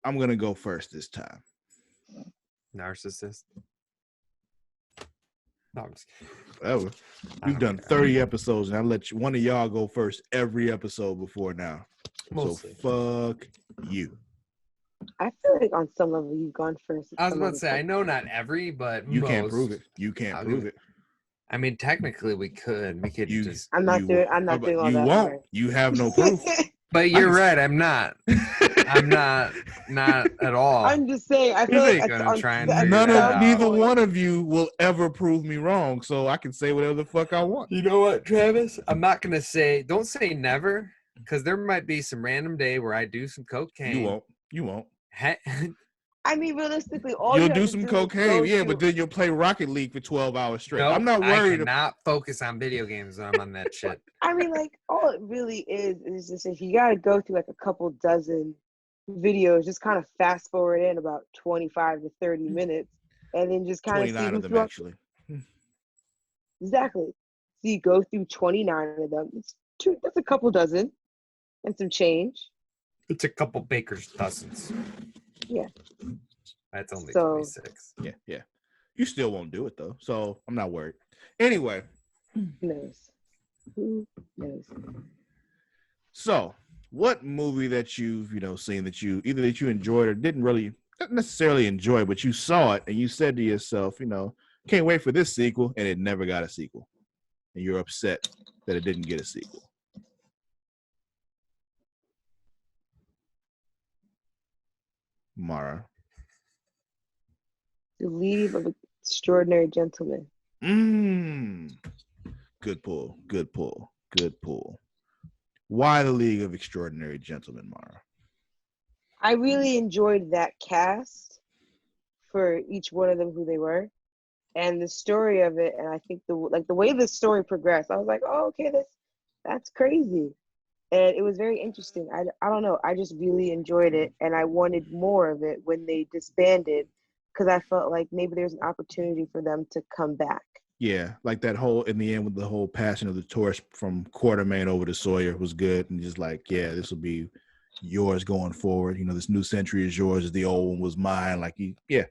Speaker 2: I'm gonna go first this time.
Speaker 1: Narcissist. No, I'm just
Speaker 2: Whatever.
Speaker 1: I
Speaker 2: We've
Speaker 1: don't
Speaker 2: done 30 episodes, and I let one of y'all go first every episode before now.
Speaker 1: Mostly.
Speaker 2: So fuck you.
Speaker 3: I feel like on some level you've gone first.
Speaker 1: I was about to say, I know not every, but
Speaker 2: You
Speaker 1: most.
Speaker 2: can't prove it. You can't
Speaker 1: I'll
Speaker 2: prove
Speaker 1: give
Speaker 2: it.
Speaker 1: I mean, technically, we could. We could
Speaker 2: You-
Speaker 1: just.
Speaker 3: I'm not doing all
Speaker 2: You
Speaker 3: that.
Speaker 2: won't.
Speaker 3: part.
Speaker 2: You have no proof.
Speaker 1: But you're
Speaker 2: can-
Speaker 1: right. I'm not. I'm not at all.
Speaker 3: I'm just saying. I feel
Speaker 2: Here's
Speaker 3: like
Speaker 2: the
Speaker 1: thing. I'm trying to
Speaker 3: at
Speaker 1: figure
Speaker 2: None
Speaker 1: that
Speaker 2: of
Speaker 1: out.
Speaker 2: neither one of you will ever prove me wrong, so I can say whatever the fuck I want.
Speaker 1: You know what, Travis? I'm not gonna say. Don't say never, because there might be some random day where I do some cocaine.
Speaker 2: You won't.
Speaker 3: I mean, realistically, all
Speaker 2: You'll
Speaker 3: you have
Speaker 2: do
Speaker 3: to
Speaker 2: some
Speaker 3: do is
Speaker 2: cocaine,
Speaker 3: go
Speaker 2: yeah,
Speaker 3: through-
Speaker 2: but then you'll play Rocket League for 12 hours straight.
Speaker 1: Nope,
Speaker 2: I'm not
Speaker 1: I
Speaker 2: worried.
Speaker 1: cannot focus on video games when I'm on that shit.
Speaker 3: I mean, like, all it really is just if you got to go through like a couple dozen videos, just kind of fast forward in about 25 to 30 minutes, and then just kind of see
Speaker 2: 29
Speaker 3: who
Speaker 2: of them,
Speaker 3: threw up.
Speaker 2: actually.
Speaker 3: Exactly. So you go through 29 of them. That's a couple dozen and some change.
Speaker 1: It's a couple baker's dozens.
Speaker 3: Yeah.
Speaker 1: That's only
Speaker 3: So-
Speaker 1: 26.
Speaker 2: Yeah. You still won't do it, though, so I'm not worried. Anyway,
Speaker 3: Who knows? Who knows?
Speaker 2: so what movie that you've, seen that you either that you enjoyed or didn't really, not necessarily enjoy, but you saw it and you said to yourself, can't wait for this sequel, and it never got a sequel. And you're upset that it didn't get a sequel. Mara.
Speaker 3: The Leave of Extraordinary Gentlemen.
Speaker 2: Good pull. Why the League of Extraordinary Gentlemen, Mara?
Speaker 3: I really enjoyed that cast for each one of them, who they were, and the story of it. And I think the way the story progressed, I was like, oh, okay, that's crazy. And it was very interesting. I don't know. I just really enjoyed it, and I wanted more of it when they disbanded, because I felt like maybe there's an opportunity for them to come back.
Speaker 2: Yeah, like that whole, in the end, with the whole passing of the torch from Quartermain over to Sawyer was good. And just like, yeah, this will be yours going forward. This new century is yours, the old one was mine. Like, yeah,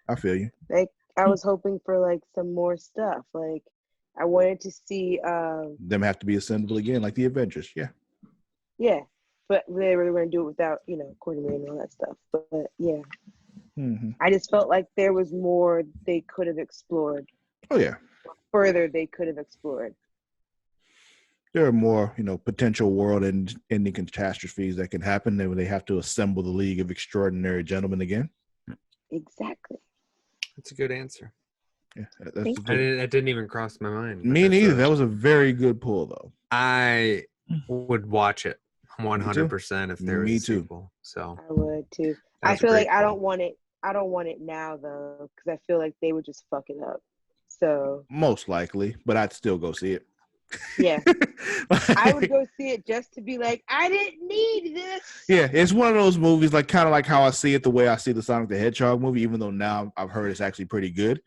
Speaker 2: I feel you.
Speaker 3: Like, I was hoping for like some more stuff. Like, I wanted to see
Speaker 2: them have to be assembled again, like the Avengers.
Speaker 3: Yeah, but they were going to do it without, Quartermain and all that stuff. But yeah, I just felt like there was more they could have explored.
Speaker 2: Oh yeah,
Speaker 3: further they could have explored.
Speaker 2: There are more, potential world-ending catastrophes that can happen when they have to assemble the League of Extraordinary Gentlemen again.
Speaker 3: Exactly.
Speaker 1: That's a good answer.
Speaker 2: Yeah,
Speaker 1: That didn't even cross my mind.
Speaker 2: Me neither. That was a very good pull, though.
Speaker 1: I would watch it 100% if there was a sequel. So
Speaker 3: I would too. I feel like I don't want it. I don't want it now though, because I feel like they would just fuck it up. So
Speaker 2: most likely, but I'd still go see it.
Speaker 3: Yeah, I would go see it just to be like, I didn't need this.
Speaker 2: Yeah, it's one of those movies, like kind of like how I see it, the way I see the Sonic the Hedgehog movie. Even though now I've heard it's actually pretty good.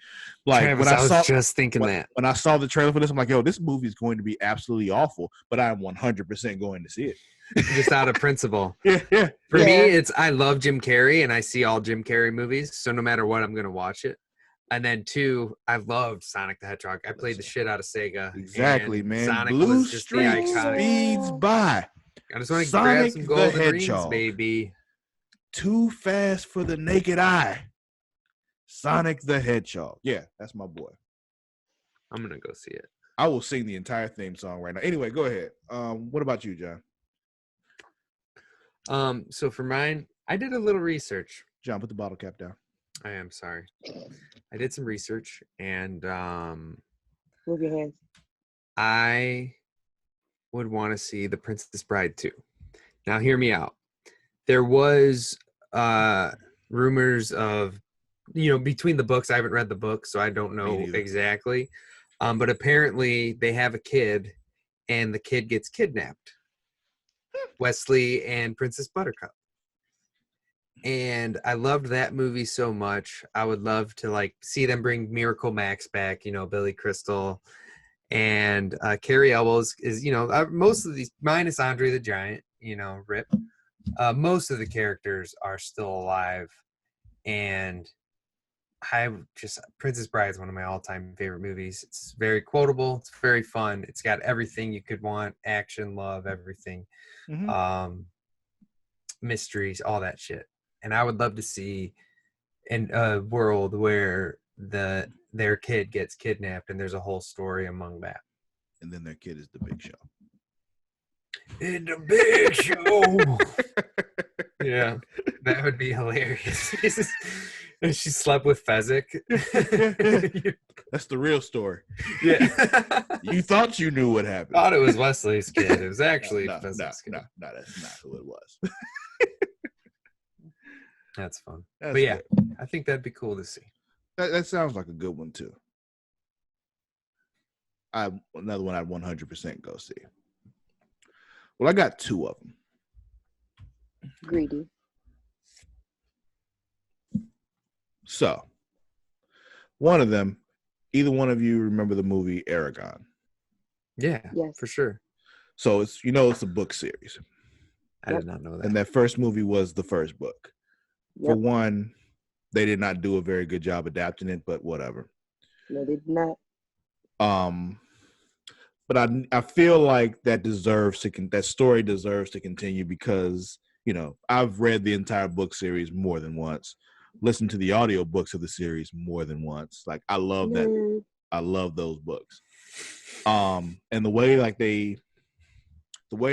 Speaker 2: Like
Speaker 1: Travis,
Speaker 2: when I was
Speaker 1: just thinking that
Speaker 2: when I saw the trailer for this, I'm like, yo, this movie is going to be absolutely awful, but I'm 100% going to see it.
Speaker 1: Just out of principle.
Speaker 2: Yeah.
Speaker 1: For me, I love Jim Carrey, and I see all Jim Carrey movies. So no matter what, I'm gonna watch it. And then two, I loved Sonic the Hedgehog. I played the shit out of Sega.
Speaker 2: Exactly, man.
Speaker 1: Sonic
Speaker 2: Blue
Speaker 1: was just
Speaker 2: Streak
Speaker 1: the iconic.
Speaker 2: speeds by.
Speaker 1: I just want to
Speaker 2: Sonic
Speaker 1: grab some
Speaker 2: the
Speaker 1: golden rings,
Speaker 2: Hedgehog.
Speaker 1: baby.
Speaker 2: Too fast for the naked eye. Sonic the Hedgehog. Yeah, that's my boy.
Speaker 1: I'm gonna go see it.
Speaker 2: I will sing the entire theme song right now. Anyway, go ahead. What about you, John?
Speaker 1: So for mine, I did a little research.
Speaker 2: John, put the bottle cap down.
Speaker 1: I am sorry. I did some research, and
Speaker 3: Move your hands.
Speaker 1: I would want to see The Princess Bride 2. Now, hear me out. There was rumors of, between the books. I haven't read the book, so I don't know exactly. But apparently, they have a kid, and the kid gets kidnapped. Wesley and Princess Buttercup. And I loved that movie so much. I would love to see them bring Miracle Max back, Billy Crystal, and Carrie Elwes is, most of these, minus Andre the Giant, rip. Most of the characters are still alive, and Princess Bride is one of my all-time favorite movies. It's very quotable. It's very fun. It's got everything you could want: action, love, everything, mysteries, all that shit. And I would love to see in a world where their kid gets kidnapped and there's a whole story among that.
Speaker 2: And then their kid is the Big Show.
Speaker 1: In the Big Show. Yeah, that would be hilarious. She slept with Fezzik.
Speaker 2: That's the real story.
Speaker 1: Yeah.
Speaker 2: You thought you knew what happened.
Speaker 1: Thought it was Wesley's kid. It was actually Fezzik's kid.
Speaker 2: No, that's not who it was.
Speaker 1: That's fun.
Speaker 2: That's
Speaker 1: But yeah,
Speaker 2: good.
Speaker 1: I think that'd be cool to see.
Speaker 2: That sounds like a good one too. Another one I'd 100% go see. Well, I got two of them.
Speaker 3: Greedy.
Speaker 2: So, one of them, either one of you remember the movie Aragon?
Speaker 1: Yeah,
Speaker 3: Yes.
Speaker 1: for sure.
Speaker 2: So it's a book series,
Speaker 1: I did not know that.
Speaker 2: and that first movie was the first book. For
Speaker 3: Yep.
Speaker 2: one, they did not do a very good job adapting it, but whatever.
Speaker 3: No, they did not.
Speaker 2: But I feel like that story deserves to continue because, you know, I've read the entire book series more than once, listened to the audio books of the series more than once. Like I love that.
Speaker 3: Nerd.
Speaker 2: I love those books. And the way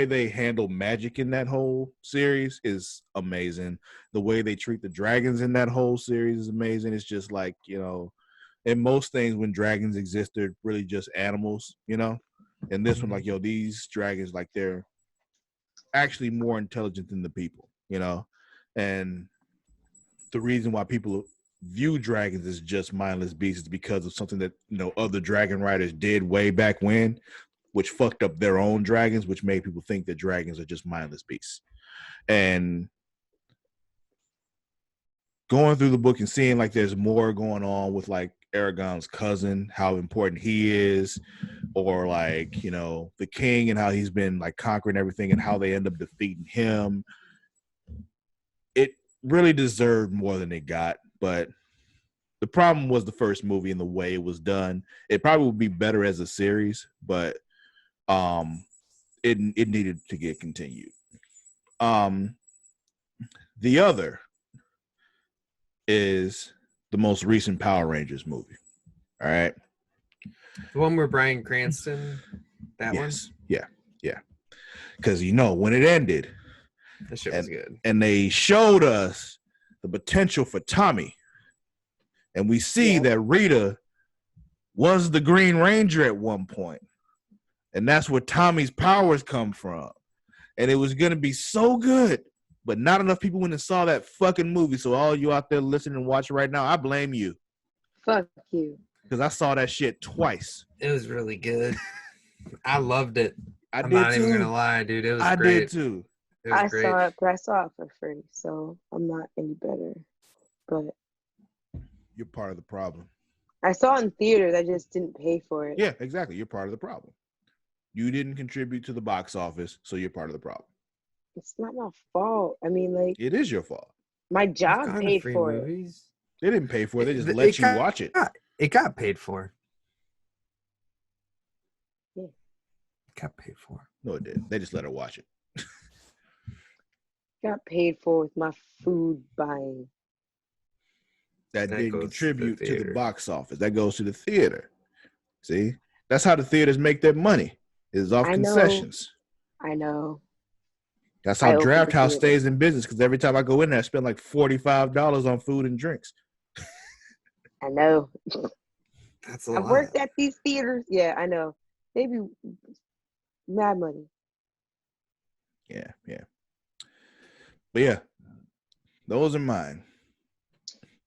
Speaker 2: they handle magic in that whole series is amazing. The way they treat the dragons in that whole series is amazing. It's just like, you know, in most things when dragons exist, they're really just animals, you know? And this one, like, yo, these dragons, like, they're actually more intelligent than the people, you know? And the reason why people view dragons as just mindless beasts is because of something that, you know, other dragon writers did way back when, which fucked up their own dragons, which made people think that dragons are just mindless beasts. And going through the book and seeing like there's more going on with like Aragon's cousin, how important he is, or like, you know, the king and how he's been like conquering everything and how they end up defeating him. It really deserved more than it got, but the problem was the first movie and the way it was done. It probably would be better as a series, but it needed to get continued. The other is the most recent Power Rangers movie. All right.
Speaker 1: The one where Bryan Cranston, that one?
Speaker 2: Yeah. Because, you know, when it ended,
Speaker 1: That shit was good.
Speaker 2: and they showed us the potential for Tommy, and we see that Rita was the Green Ranger at one point, and that's where Tommy's powers come from, and it was going to be so good, but not enough people went and saw that fucking movie. So all you out there listening and watching right now, I blame you.
Speaker 3: Fuck you.
Speaker 2: Because I saw that shit twice.
Speaker 1: It was really good. I loved it. I'm
Speaker 2: did
Speaker 1: not
Speaker 2: too.
Speaker 1: even gonna lie, dude. It was
Speaker 2: I
Speaker 1: great.
Speaker 2: did too.
Speaker 1: It was
Speaker 3: I
Speaker 1: great.
Speaker 3: saw it, but I saw it for free, so I'm not any better. But
Speaker 2: You're part of the problem.
Speaker 3: I saw it in theaters. I just didn't pay for it.
Speaker 2: Yeah, exactly. You're part of the problem. You didn't contribute to the box office, so you're part of the problem.
Speaker 3: It's not my fault. I mean, like,
Speaker 2: It is your fault.
Speaker 3: my
Speaker 1: You've
Speaker 3: job
Speaker 1: gone to
Speaker 3: paid
Speaker 1: free
Speaker 3: for it.
Speaker 1: movies.
Speaker 2: They didn't pay for it. They just
Speaker 1: It
Speaker 2: let you
Speaker 1: got-
Speaker 2: watch it.
Speaker 1: It got paid for.
Speaker 3: Yeah.
Speaker 1: It got paid for.
Speaker 2: No, it didn't. They just let her watch it.
Speaker 3: Got paid for with my food buying.
Speaker 2: That
Speaker 1: That
Speaker 2: didn't
Speaker 1: goes to the
Speaker 2: contribute to the
Speaker 1: theater.
Speaker 2: box office. That goes to the theater. See? That's how the theaters make their money. Is off
Speaker 3: I know.
Speaker 2: concessions.
Speaker 3: I know.
Speaker 2: That's
Speaker 3: I
Speaker 2: how
Speaker 3: opened
Speaker 2: Draft
Speaker 3: the
Speaker 2: House
Speaker 3: theater.
Speaker 2: stays in business, because every time I go in there, I spend like $45 on food and drinks.
Speaker 3: I know.
Speaker 1: That's a
Speaker 3: I've
Speaker 1: lot.
Speaker 3: worked at these theaters. Yeah, I know. They be mad money.
Speaker 2: Yeah. But yeah, those are mine.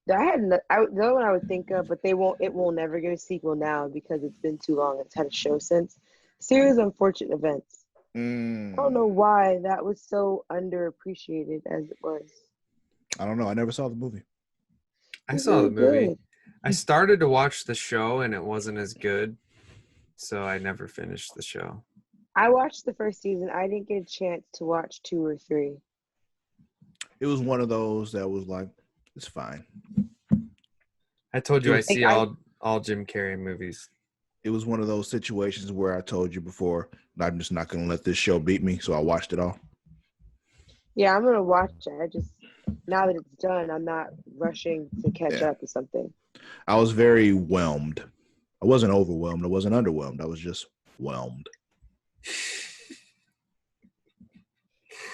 Speaker 3: The other one I would think of, but it will never get a sequel now because it's been too long. It's had a show since. Series of Unfortunate Events. I don't know why that was so underappreciated as it was.
Speaker 2: I don't know. I never saw the movie.
Speaker 1: I
Speaker 3: It's
Speaker 1: saw the
Speaker 3: really
Speaker 1: movie.
Speaker 3: good.
Speaker 1: I started to watch the show and it wasn't as good, so I never finished the show.
Speaker 3: I watched the first season. I didn't get a chance to watch 2 or 3.
Speaker 2: It was one of those that was like, it's fine.
Speaker 1: I told you I see
Speaker 3: I-
Speaker 1: all Jim Carrey movies.
Speaker 2: It was one of those situations where I told you before, I'm just not going to let this show beat me, so I watched it all.
Speaker 3: Yeah, I'm gonna watch it. I just now that it's done, I'm not rushing to catch up or something.
Speaker 2: I was very whelmed. I wasn't overwhelmed. I wasn't underwhelmed. I was just whelmed.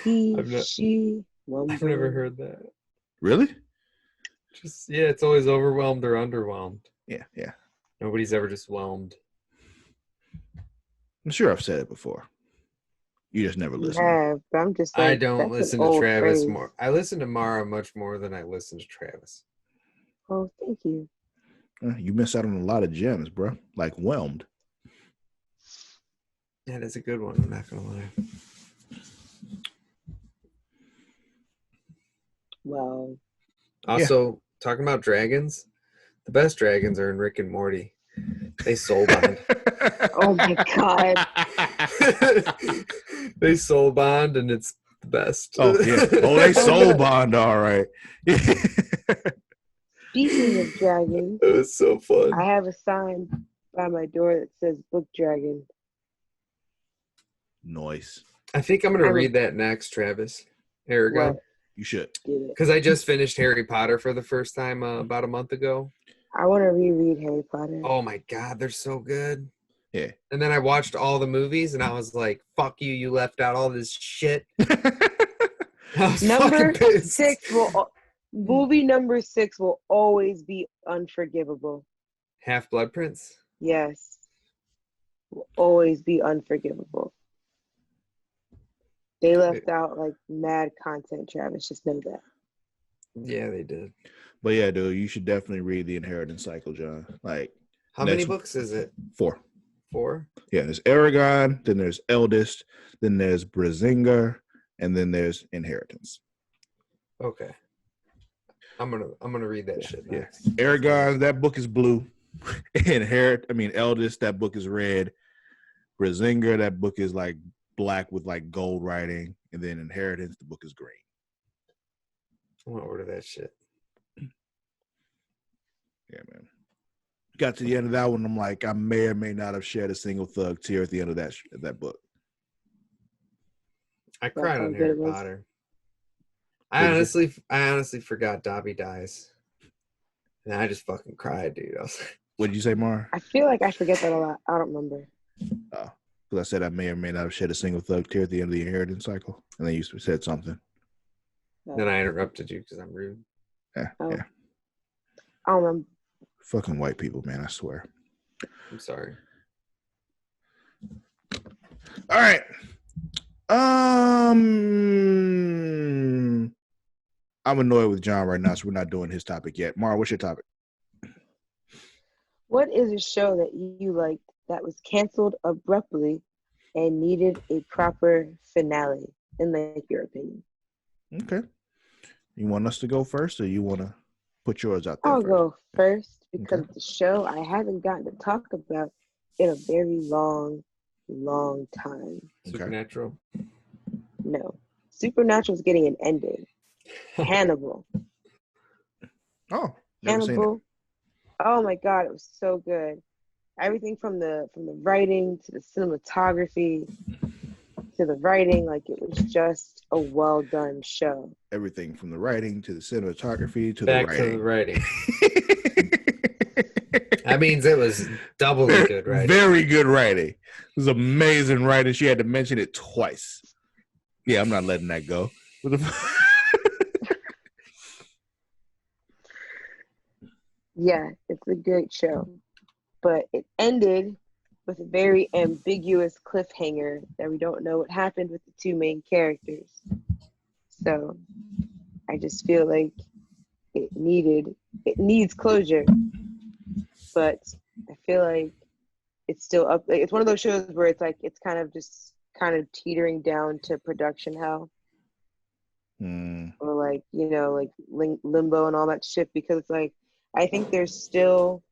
Speaker 1: I've
Speaker 3: She,
Speaker 1: never heard that.
Speaker 2: Really?
Speaker 1: Just it's always overwhelmed or underwhelmed.
Speaker 2: Yeah.
Speaker 1: Nobody's ever just whelmed.
Speaker 2: I'm sure I've said it before. You just never
Speaker 3: You
Speaker 2: listen.
Speaker 3: have, but I'm just
Speaker 1: I
Speaker 3: like,
Speaker 1: don't
Speaker 3: that's
Speaker 1: listen
Speaker 3: an
Speaker 1: to
Speaker 3: old
Speaker 1: Travis
Speaker 3: phrase.
Speaker 1: more. I listen to Mara much more than I listen to Travis.
Speaker 3: Oh, thank you.
Speaker 2: You miss out on a lot of gems, bro. Like Whelmed.
Speaker 1: That is a good one. I'm not gonna lie.
Speaker 3: Well,
Speaker 1: Also, talking about dragons, the best dragons are in Rick and Morty. They soul bond.
Speaker 3: oh my God.
Speaker 1: They soul bond, and it's the best.
Speaker 2: Oh yeah. Oh, they soul bond, all right.
Speaker 3: Speaking of dragons,
Speaker 1: It was so fun.
Speaker 3: I have a sign by my door that says Book Dragon.
Speaker 2: Noise.
Speaker 1: I think I'm gonna
Speaker 3: I'm a-
Speaker 1: read that next, Travis. Aragon.
Speaker 3: What?
Speaker 2: You should.
Speaker 3: Get it.
Speaker 1: Because I just finished Harry Potter for the first time about a month ago.
Speaker 3: I want to reread Harry Potter.
Speaker 1: Oh my God, they're so good.
Speaker 2: Yeah.
Speaker 1: And then I watched all the movies and I was like, fuck you, you left out all this shit. I was
Speaker 3: Number
Speaker 1: fucking pissed.
Speaker 3: 6 movie number 6 will always be unforgivable.
Speaker 1: Half-Blood Prince?
Speaker 3: Yes. Will always be unforgivable. They left out like mad content, Travis. Just know that.
Speaker 1: Yeah, they did.
Speaker 2: But yeah, dude, you should definitely read the Inheritance Cycle, John. Like,
Speaker 1: How many books is it?
Speaker 2: 4.
Speaker 1: 4?
Speaker 2: Yeah, there's Aragon, then there's Eldest, then there's Brazinger, and then there's Inheritance.
Speaker 1: Okay. I'm gonna read that shit
Speaker 2: Yeah.
Speaker 1: next.
Speaker 2: Aragon, that book is blue. Eldest, that book is red. Brazinger, that book is like black with like gold writing. And then Inheritance, the book is green.
Speaker 1: I'm gonna order that shit.
Speaker 2: Yeah, man. Got to the end of that one, I'm like, I may or may not have shed a single thug tear at the end of that book.
Speaker 1: I cried
Speaker 3: how
Speaker 1: on
Speaker 3: good
Speaker 1: Harry
Speaker 3: it was.
Speaker 1: Potter.
Speaker 2: What
Speaker 1: I
Speaker 2: did you-
Speaker 1: honestly forgot Dobby dies. And I just fucking cried, dude. I was like,
Speaker 2: What did you say, Mar?
Speaker 3: I feel like I forget that a lot. I don't remember.
Speaker 2: Because I said I may or may not have shed a single thug tear at the end of the Inheritance Cycle. And then you said something.
Speaker 1: then I interrupted you because I'm rude.
Speaker 2: Yeah,
Speaker 3: Oh.
Speaker 2: yeah.
Speaker 3: I don't remember.
Speaker 2: Fucking white people, man, I swear.
Speaker 1: I'm sorry.
Speaker 2: All right. I'm annoyed with John right now, so we're not doing his topic yet. Mara, what's your topic?
Speaker 3: What is a show that you liked that was canceled abruptly and needed a proper finale, in like your opinion?
Speaker 2: Okay. You want us to go first, or you want to put yours out there
Speaker 3: I'll
Speaker 2: first?
Speaker 3: go first because
Speaker 2: Okay.
Speaker 3: the show I haven't gotten to talk about in a very long time.
Speaker 2: Okay.
Speaker 1: Supernatural.
Speaker 3: No. Supernatural's getting an ending. Hannibal.
Speaker 2: Oh, never seen it.
Speaker 3: Hannibal. Oh my God, it was so good. Everything from the writing to the cinematography to the writing, like it was just a well done show.
Speaker 2: Everything from the writing to the cinematography to
Speaker 1: Back
Speaker 2: the
Speaker 1: to the
Speaker 2: writing.
Speaker 1: writing. That means it was doubly good writing.
Speaker 2: Very good writing. It was amazing writing. She had to mention it twice. Yeah, I'm not letting that go. What the
Speaker 3: Yeah, it's a great show. But it ended with a very ambiguous cliffhanger that we don't know what happened with the two main characters. So I just feel like it needs closure. But I feel like it's still up. Like, it's one of those shows where it's like it's kind of teetering down to production hell. Or like, you know, like limbo and all that shit, because it's like I think there's still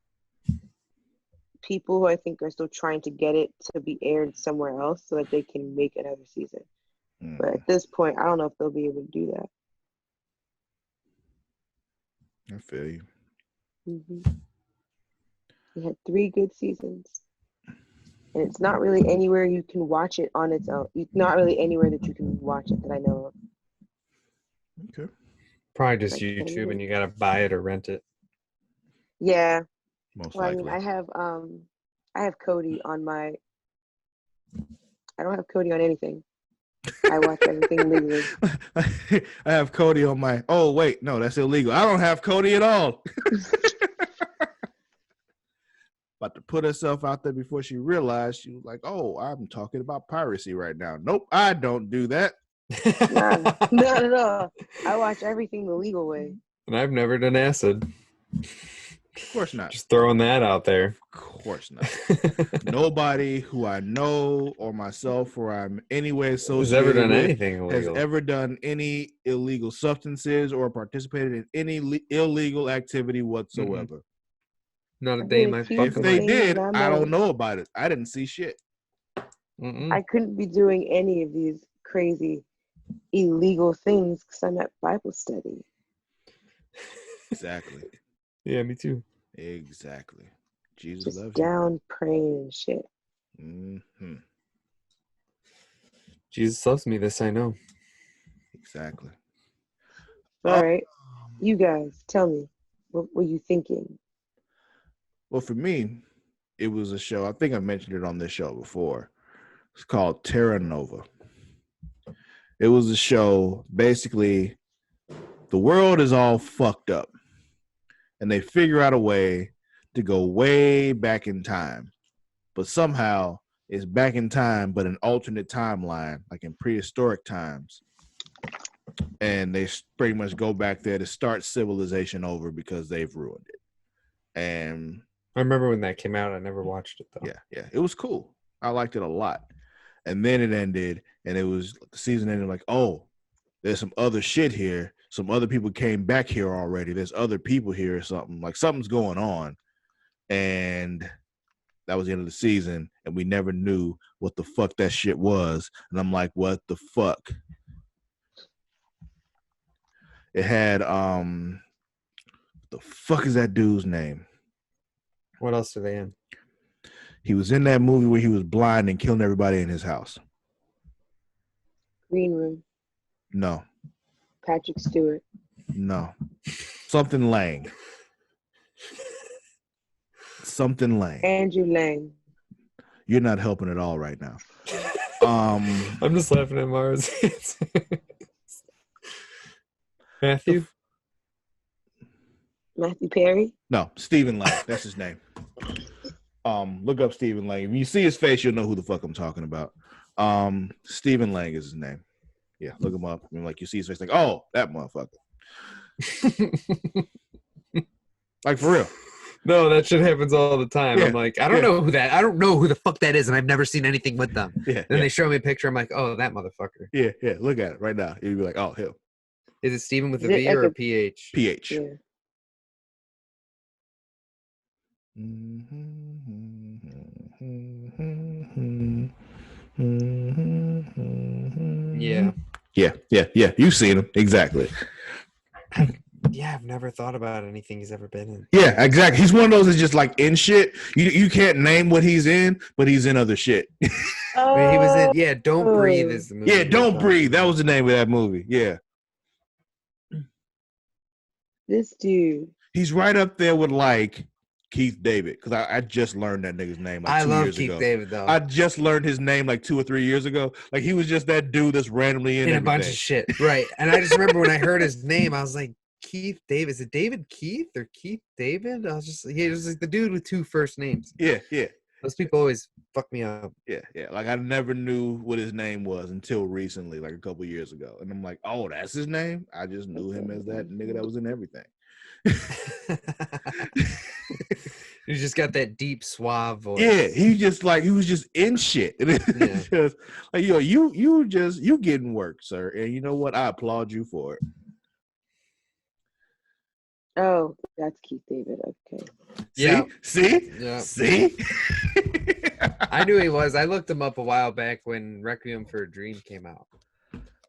Speaker 3: people who I think are still trying to get it to be aired somewhere else so that they can make another season. But at this point, I don't know if they'll be able to do that.
Speaker 2: I feel you.
Speaker 3: We had 3 good seasons. And it's not really anywhere you can watch it on its own. It's not really anywhere that you can watch it that I know of.
Speaker 2: Okay.
Speaker 1: Probably just
Speaker 3: Like,
Speaker 1: YouTube, and you gotta buy it or rent it.
Speaker 3: Yeah.
Speaker 2: Most
Speaker 3: Well, I
Speaker 2: likely.
Speaker 3: mean, I have Cody on my. I don't have Cody on anything. I watch everything legally.
Speaker 2: I have Cody on my. Oh wait, no, that's illegal. I don't have Cody at all. about to put herself out there before she realized she was like, "Oh, I'm talking about piracy right now." Nope, I don't do that.
Speaker 3: Nah, no. I watch everything the legal way.
Speaker 5: And I've never done acid.
Speaker 2: Of course not.
Speaker 5: Just throwing that out there.
Speaker 2: Of course not. Nobody who I know or myself or I'm anyway associated
Speaker 5: Has ever done
Speaker 2: with
Speaker 5: anything
Speaker 2: has
Speaker 5: illegal.
Speaker 2: ever done any illegal substances or participated in any illegal activity whatsoever.
Speaker 5: Not a
Speaker 3: I've
Speaker 5: day
Speaker 3: been
Speaker 5: in my
Speaker 3: accused
Speaker 2: If
Speaker 3: of
Speaker 5: fucking
Speaker 2: they
Speaker 5: life.
Speaker 3: things
Speaker 2: did,
Speaker 3: I'm
Speaker 2: I
Speaker 3: not-
Speaker 2: don't know about it. I didn't see shit.
Speaker 5: Mm-mm.
Speaker 3: I couldn't be doing any of these crazy illegal things because I'm at Bible study.
Speaker 2: Exactly.
Speaker 5: Yeah, me too.
Speaker 2: Exactly. Jesus
Speaker 3: Just
Speaker 2: loves you.
Speaker 3: down praying and shit.
Speaker 2: Mm-hmm.
Speaker 5: Jesus loves me, this I know.
Speaker 2: Exactly.
Speaker 3: All right. You guys, tell me, what were you thinking?
Speaker 2: Well, for me, it was a show. I think I mentioned it on this show before. It's called Terra Nova. It was a show. Basically, the world is all fucked up, and they figure out a way to go way back in time, but somehow it's back in time, but an alternate timeline, like in prehistoric times. And they pretty much go back there to start civilization over because they've ruined it. And
Speaker 5: I remember when that came out. I never watched it, though.
Speaker 2: yeah, it was cool. I liked it a lot. And then it ended, and it was the season ended like, oh, there's some other shit here. Some other people came back here already. There's other people here or something. Like something's going on. And that was the end of the season, and we never knew what the fuck that shit was. And I'm like, what the fuck? It had the fuck is that dude's name?
Speaker 5: What else are they in?
Speaker 2: He was in that movie where he was blind and killing everybody in his house.
Speaker 3: Green Room,
Speaker 2: No.
Speaker 3: Patrick Stewart.
Speaker 2: No. Something Lang. Something Lang.
Speaker 3: Andrew Lang.
Speaker 2: You're not helping at all right now.
Speaker 5: I'm just laughing at Mars. Matthew?
Speaker 3: Matthew Perry.
Speaker 2: No, Stephen Lang. That's his name. Look up Stephen Lang. If you see his face, you'll know who the fuck I'm talking about. Stephen Lang is his name. Yeah, look him up. I mean, like you see his face, like, oh, that motherfucker. Like for real.
Speaker 5: No, that shit happens all the time.
Speaker 2: Yeah.
Speaker 5: I'm like, I don't know who that. I don't know who the fuck that is, and I've never seen anything with them.
Speaker 2: Yeah.
Speaker 5: Then
Speaker 2: Yeah.
Speaker 5: they show me a picture. I'm like, oh, that motherfucker.
Speaker 2: Yeah. Look at it right now. You'd be like, oh, him.
Speaker 5: Is it Steven with a
Speaker 3: Is it
Speaker 5: V
Speaker 3: like
Speaker 5: or a
Speaker 3: a-
Speaker 5: PH?
Speaker 2: PH.
Speaker 3: Yeah.
Speaker 5: Yeah.
Speaker 2: You've seen him. Exactly.
Speaker 5: Yeah, I've never thought about anything he's ever been in.
Speaker 2: Yeah, exactly. He's one of those that's just like in shit. You can't name what he's in, but he's in other shit.
Speaker 5: I mean, he was in, yeah, Don't Breathe is the movie.
Speaker 2: Yeah,
Speaker 5: we're
Speaker 2: Don't
Speaker 5: talking
Speaker 2: Breathe. That
Speaker 5: about.
Speaker 2: was the name of that movie. Yeah.
Speaker 3: This dude.
Speaker 2: He's right up there with like Keith David, because I just learned that nigga's name like
Speaker 5: I
Speaker 2: 2
Speaker 5: love
Speaker 2: years
Speaker 5: Keith
Speaker 2: ago.
Speaker 5: David, though.
Speaker 2: I just learned his name like 2 or 3 years ago. Like he was just that dude that's randomly in
Speaker 5: in a
Speaker 2: everything.
Speaker 5: bunch of shit. Right. And I just remember when I heard his name, I was like, Keith David. Is it David Keith or Keith David? I was just, he was like the dude with 2 first names.
Speaker 2: Yeah.
Speaker 5: Those people always fuck me up.
Speaker 2: Yeah. Like I never knew what his name was until recently, like a couple years ago. And I'm like, oh, that's his name? I just knew him as that nigga that was in everything.
Speaker 5: He's just got that deep, suave voice.
Speaker 2: Yeah, he was just in shit. And it's
Speaker 5: Yeah.
Speaker 2: just like, yo, you getting work, sir. And you know what? I applaud you for it.
Speaker 3: Oh, that's Keith David. Okay.
Speaker 5: Yeah.
Speaker 2: See?
Speaker 5: Yeah.
Speaker 2: See?
Speaker 5: I knew he was. I looked him up a while back when Requiem for a Dream came out.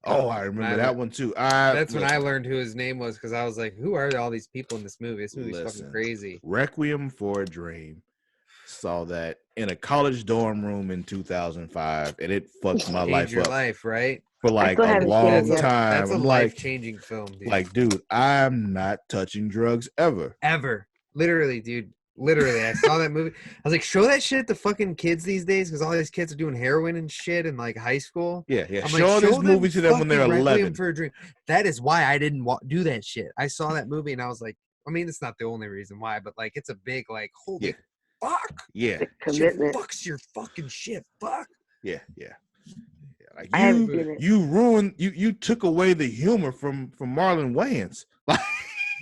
Speaker 2: Oh, I remember that one too.
Speaker 5: That's when I learned who his name was, because I was like, who are all these people in this movie? This movie's
Speaker 2: Listen.
Speaker 5: fucking crazy.
Speaker 2: Requiem for a Dream. Saw that in a college dorm room in 2005, and it fucked my
Speaker 5: Changed
Speaker 2: life
Speaker 5: your
Speaker 2: up
Speaker 5: life, right?
Speaker 2: for like
Speaker 3: still
Speaker 2: a
Speaker 3: haven't seen it
Speaker 2: long
Speaker 3: yet.
Speaker 2: time.
Speaker 5: That's a
Speaker 2: I'm like,
Speaker 5: life-changing film, dude.
Speaker 2: like, dude, I'm not touching drugs ever.
Speaker 5: Ever. Literally, dude. Literally. I saw that movie. I was like, show that shit to fucking kids these days, because all these kids are doing heroin and shit in like high school.
Speaker 2: Yeah.
Speaker 5: I'm
Speaker 2: Show
Speaker 5: like,
Speaker 2: this movie to them when they're
Speaker 5: fucking
Speaker 2: 11.
Speaker 5: Requiem for a Dream. That is why I didn't do that shit. I saw that movie and I was like, I mean, it's not the only reason why, but like, it's a big like, holy fuck.
Speaker 2: Yeah,
Speaker 3: The
Speaker 5: Shit
Speaker 3: commitment.
Speaker 5: fucks your fucking shit. Fuck.
Speaker 2: yeah. Like
Speaker 3: I haven't seen it.
Speaker 2: you ruined. You took away the humor from Marlon Wayans. Like,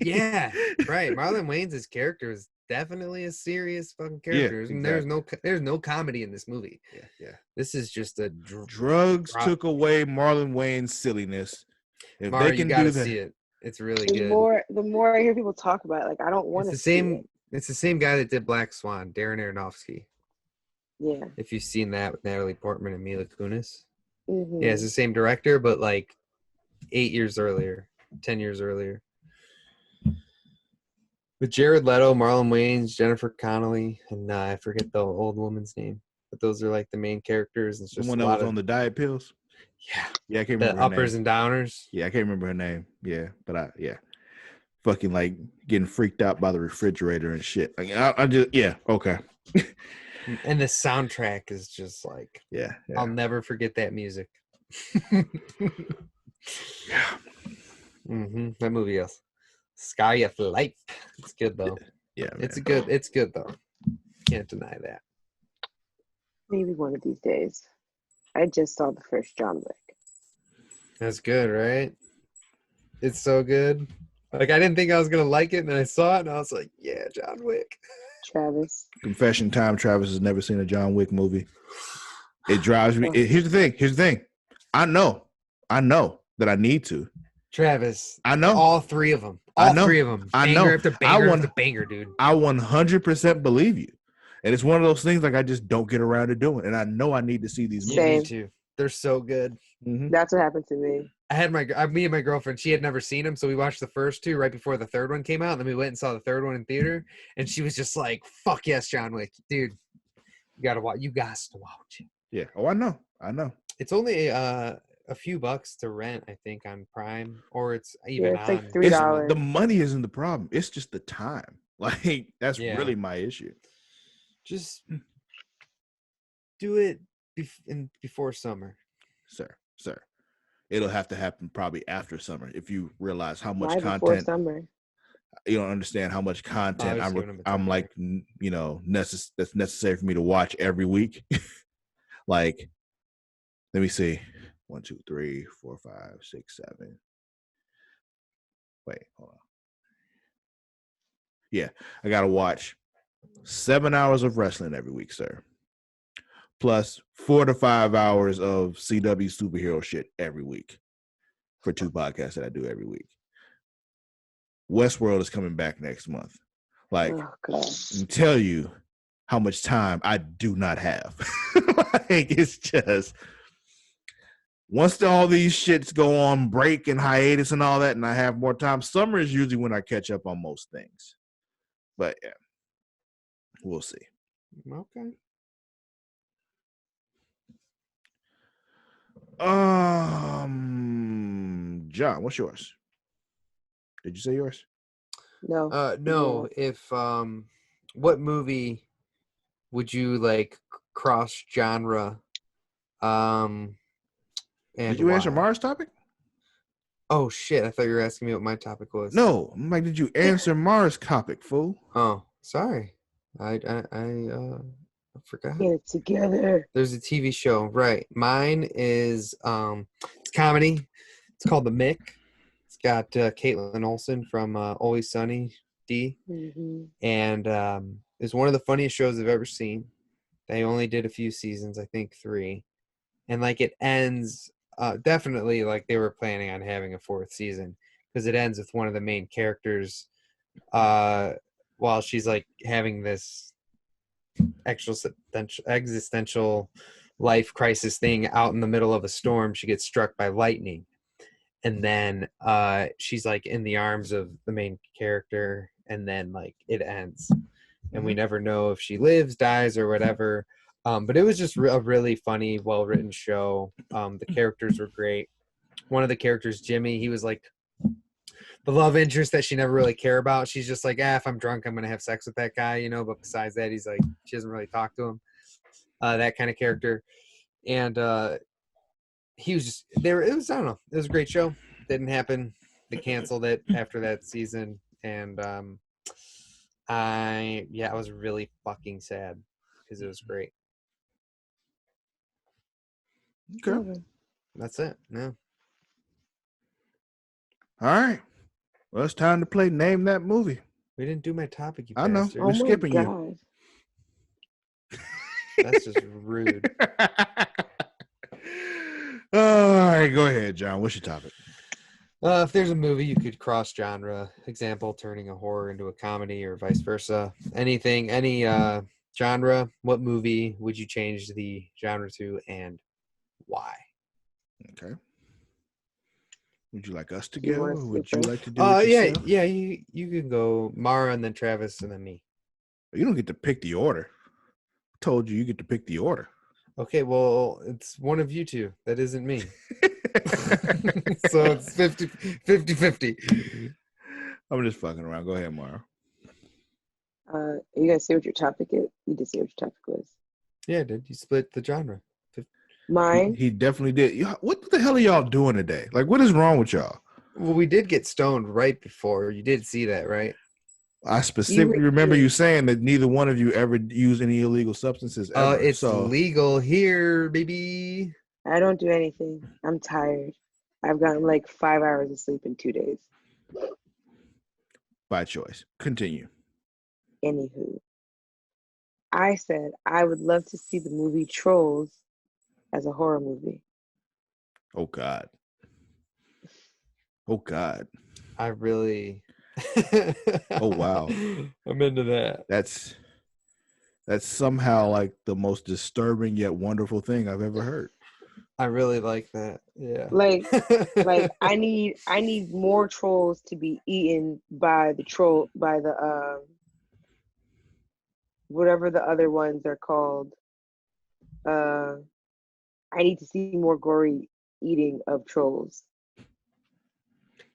Speaker 5: Yeah, right. Marlon Wayans' character is definitely a serious fucking
Speaker 2: Yeah,
Speaker 5: character. And
Speaker 2: exactly.
Speaker 5: there's no comedy in this movie.
Speaker 2: Yeah.
Speaker 5: This is just a
Speaker 2: Drugs took away Marlon Wayans' silliness. If they
Speaker 5: Mara, you
Speaker 2: can do
Speaker 5: gotta
Speaker 2: that,
Speaker 5: see it. It's really
Speaker 3: The
Speaker 5: good.
Speaker 3: more I hear people talk about it, like I don't want
Speaker 5: It's
Speaker 3: to
Speaker 5: the
Speaker 3: see
Speaker 5: same.
Speaker 3: it.
Speaker 5: It's the same guy that did Black Swan, Darren Aronofsky.
Speaker 3: Yeah.
Speaker 5: If you've seen that with Natalie Portman and Mila Kunis,
Speaker 3: Mm-hmm.
Speaker 5: yeah, it's the same director, but like 8 years earlier, 10 years earlier. With Jared Leto, Marlon Wayans, Jennifer Connelly, and I forget the old woman's name, but those are like the main characters. It's
Speaker 2: the
Speaker 5: just
Speaker 2: one
Speaker 5: a
Speaker 2: that
Speaker 5: lot
Speaker 2: was
Speaker 5: of
Speaker 2: on the diet pills.
Speaker 5: yeah,
Speaker 2: I can't
Speaker 5: the
Speaker 2: remember her
Speaker 5: uppers
Speaker 2: name.
Speaker 5: and downers.
Speaker 2: Yeah, I can't remember her name. Yeah, but fucking like getting freaked out by the refrigerator and shit. Like I just okay.
Speaker 5: And the soundtrack is just like
Speaker 2: Yeah.
Speaker 5: I'll never forget that music.
Speaker 2: Yeah.
Speaker 5: That movie is Sky of Life. It's good though.
Speaker 2: Yeah,
Speaker 5: It's
Speaker 2: man.
Speaker 5: It's good though. Can't deny that.
Speaker 3: Maybe one of these days. I just saw the first John Wick.
Speaker 5: That's good, right? It's so good. Like I didn't think I was gonna like it, and then I saw it, and I was like, "Yeah, John Wick."
Speaker 3: Travis.
Speaker 2: Confession time. Travis has never seen a John Wick movie. It drives me. Here's the thing. I know that I need to.
Speaker 5: Travis.
Speaker 2: I know.
Speaker 5: All three of them.
Speaker 2: I know.
Speaker 5: Banger after banger after banger, dude.
Speaker 2: I 100% believe you. And it's one of those things like I just don't get around to doing. And I know I need to see these movies.
Speaker 3: Same.
Speaker 5: Me too. They're so good.
Speaker 2: Mm-hmm.
Speaker 3: That's what happened to me.
Speaker 5: I had me and my girlfriend. She had never seen them, so we watched the first two right before the third one came out. And then we went and saw the third one in theater, and she was just like, "Fuck yes, John Wick, dude! You gotta watch. You got to watch it."
Speaker 2: Yeah. Oh, I know.
Speaker 5: It's only a few bucks to rent, I think, on Prime, or it's even
Speaker 3: it's
Speaker 5: on.
Speaker 3: like $3.
Speaker 2: The money isn't the problem. It's just the time. Like that's
Speaker 5: Yeah.
Speaker 2: really my issue.
Speaker 5: Just do it before summer,
Speaker 2: sir. It'll have to happen probably after summer if you realize how much
Speaker 3: Why before
Speaker 2: content.
Speaker 3: summer?
Speaker 2: You don't understand how much content
Speaker 5: Obviously,
Speaker 2: I'm like, that's necessary for me to watch every week. Like, let me see. 1, 2, 3, 4, 5, 6, 7. Wait, hold on. Yeah, I gotta watch 7 hours of wrestling every week, sir. Plus 4 to 5 hours of CW superhero shit every week for 2 podcasts that I do every week. Westworld is coming back next month. Like, I can tell you how much time I do not have. Like, it's just once all these shits go on break and hiatus and all that, and I have more time. Summer is usually when I catch up on most things. But yeah, we'll see.
Speaker 5: Okay.
Speaker 2: John, what's yours? Did you say yours?
Speaker 3: No.
Speaker 5: No. If what movie would you like cross genre? And
Speaker 2: did you answer
Speaker 5: why?
Speaker 2: Mara's topic?
Speaker 5: Oh shit! I thought you were asking me what my topic was.
Speaker 2: No, I'm like, did you answer Mara's topic, fool?
Speaker 5: Oh, sorry. I forgot.
Speaker 3: Get it together.
Speaker 5: There's a TV show, right? Mine is it's comedy. It's called The Mick. It's got Caitlin Olsen from Always Sunny D, and it's one of the funniest shows I've ever seen. They only did a few seasons, I think 3, and like it ends. Definitely, like they were planning on having a 4th season because it ends with one of the main characters while she's like having this existential life crisis thing out in the middle of a storm. She gets struck by lightning, and then she's like in the arms of the main character, and then like it ends, and we never know if she lives, dies, or whatever. But it was just a really funny, well-written show. The characters were great. One of the characters, Jimmy, he was like the love interest that she never really cared about. She's just like, if I'm drunk, I'm going to have sex with that guy, But besides that, he's like, she doesn't really talk to him. That kind of character. And he was just there. It was, I don't know. It was a great show. Didn't happen. They canceled it after that season. And I was really fucking sad because it was great.
Speaker 2: Okay.
Speaker 3: Okay.
Speaker 5: That's it. No.
Speaker 2: All right. Well, it's time to play Name That Movie.
Speaker 5: We didn't do my topic, you
Speaker 2: I know.
Speaker 5: bastard.
Speaker 3: Oh
Speaker 2: We're
Speaker 3: my
Speaker 2: skipping you.
Speaker 3: god.
Speaker 5: That's just rude.
Speaker 2: All right, go ahead, John. What's your topic?
Speaker 5: If there's a movie you could cross genre, example, turning a horror into a comedy or vice versa, anything, any genre, what movie would you change the genre to and why?
Speaker 2: Okay. Would you like us to
Speaker 3: You
Speaker 2: go,
Speaker 3: wanna
Speaker 2: or would
Speaker 3: sleep
Speaker 2: you
Speaker 3: in?
Speaker 2: like to do it yourself?
Speaker 5: Yeah, you can go Mara and then Travis and then me.
Speaker 2: You don't get to pick the order. I told you get to pick the order.
Speaker 5: Okay, well, it's one of you two. That isn't me. So it's 50-50.
Speaker 2: I'm just fucking around. Go ahead, Mara.
Speaker 3: You guys see what your topic is? You did see what your topic was.
Speaker 5: Yeah, dude, you split the genre.
Speaker 3: Mine.
Speaker 2: He definitely did. What the hell are y'all doing today? Like, what is wrong with y'all?
Speaker 5: Well, we did get stoned right before. You did see that, right?
Speaker 2: I specifically remember you saying that neither one of you ever used any illegal substances ever.
Speaker 5: It's legal here, baby.
Speaker 3: I don't do anything. I'm tired. I've gotten like 5 hours of sleep in 2 days.
Speaker 2: By choice. Continue.
Speaker 3: Anywho, I said I would love to see the movie Trolls as a horror movie.
Speaker 2: Oh God. Oh God.
Speaker 5: I really.
Speaker 2: Oh wow.
Speaker 5: I'm into that.
Speaker 2: That's somehow like the most disturbing yet wonderful thing I've ever heard.
Speaker 5: I really like that. Yeah.
Speaker 3: Like I need more trolls to be eaten by the whatever the other ones are called. I need to see more gory eating of trolls.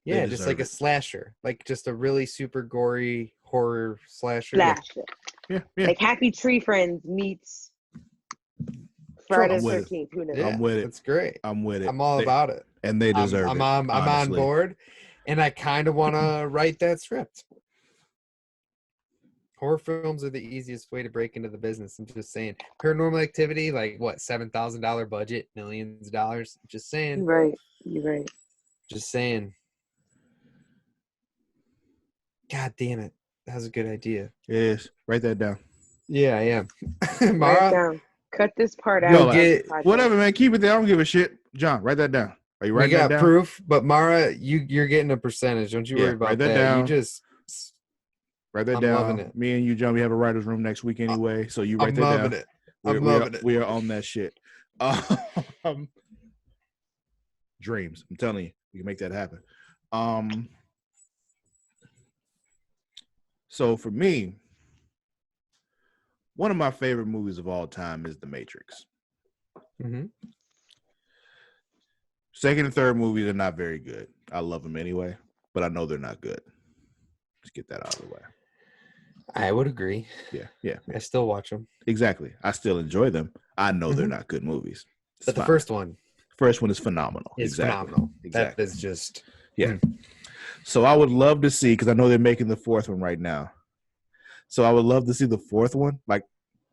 Speaker 5: Yeah,
Speaker 2: They
Speaker 5: just like a
Speaker 2: deserve it.
Speaker 5: slasher, like just a really super gory horror slasher.
Speaker 3: Slasher.
Speaker 2: Yeah.
Speaker 3: Like Happy Tree Friends meets Friday
Speaker 2: I'm
Speaker 3: the
Speaker 2: with it.
Speaker 3: 13th. Who knows?
Speaker 5: Yeah,
Speaker 2: I'm with it.
Speaker 5: That's great.
Speaker 2: I'm with it.
Speaker 5: I'm all about it.
Speaker 2: And they deserve
Speaker 5: I'm
Speaker 2: it.
Speaker 5: on
Speaker 2: honestly.
Speaker 5: board, and I kind of want to write that script. Horror films are the easiest way to break into the business. I'm just saying. Paranormal Activity, like what, $7,000 budget, millions of dollars. Just saying.
Speaker 3: You're right.
Speaker 5: Just saying. God damn it. That was a good idea.
Speaker 2: It is. Write that down.
Speaker 5: Yeah, I am.
Speaker 3: Write it
Speaker 5: Mara,
Speaker 3: down. Cut this part out.
Speaker 2: Yo,
Speaker 3: of the podcast.
Speaker 2: whatever, man. Keep it there. I don't give a shit. John, write that down. Are you
Speaker 5: we
Speaker 2: writing that
Speaker 5: got
Speaker 2: down?
Speaker 5: proof, but Mara, you're getting a percentage. Don't you
Speaker 2: Yeah,
Speaker 5: worry about
Speaker 2: write
Speaker 5: that.
Speaker 2: that down.
Speaker 5: You just
Speaker 2: Write that
Speaker 5: I'm
Speaker 2: down.
Speaker 5: loving it.
Speaker 2: Me and you, John, we have a writer's room next week anyway. So you write
Speaker 5: I'm
Speaker 2: that
Speaker 5: loving
Speaker 2: down.
Speaker 5: it. I'm loving it.
Speaker 2: We are on that shit. Dreams. I'm telling you, we can make that happen. So for me, one of my favorite movies of all time is The Matrix.
Speaker 5: Mm-hmm.
Speaker 2: Second and third movies are not very good. I love them anyway, but I know they're not good. Let's get that out of the way.
Speaker 5: I would agree.
Speaker 2: Yeah.
Speaker 5: I still watch them.
Speaker 2: Exactly. I still enjoy them. I know they're not good movies. It's
Speaker 5: But the
Speaker 2: fine.
Speaker 5: first one
Speaker 2: First one is phenomenal.
Speaker 5: is phenomenal.
Speaker 2: Exactly.
Speaker 5: That is just
Speaker 2: Yeah. So I would love to see, because I know they're making the fourth one right now. So I would love to see the fourth one, like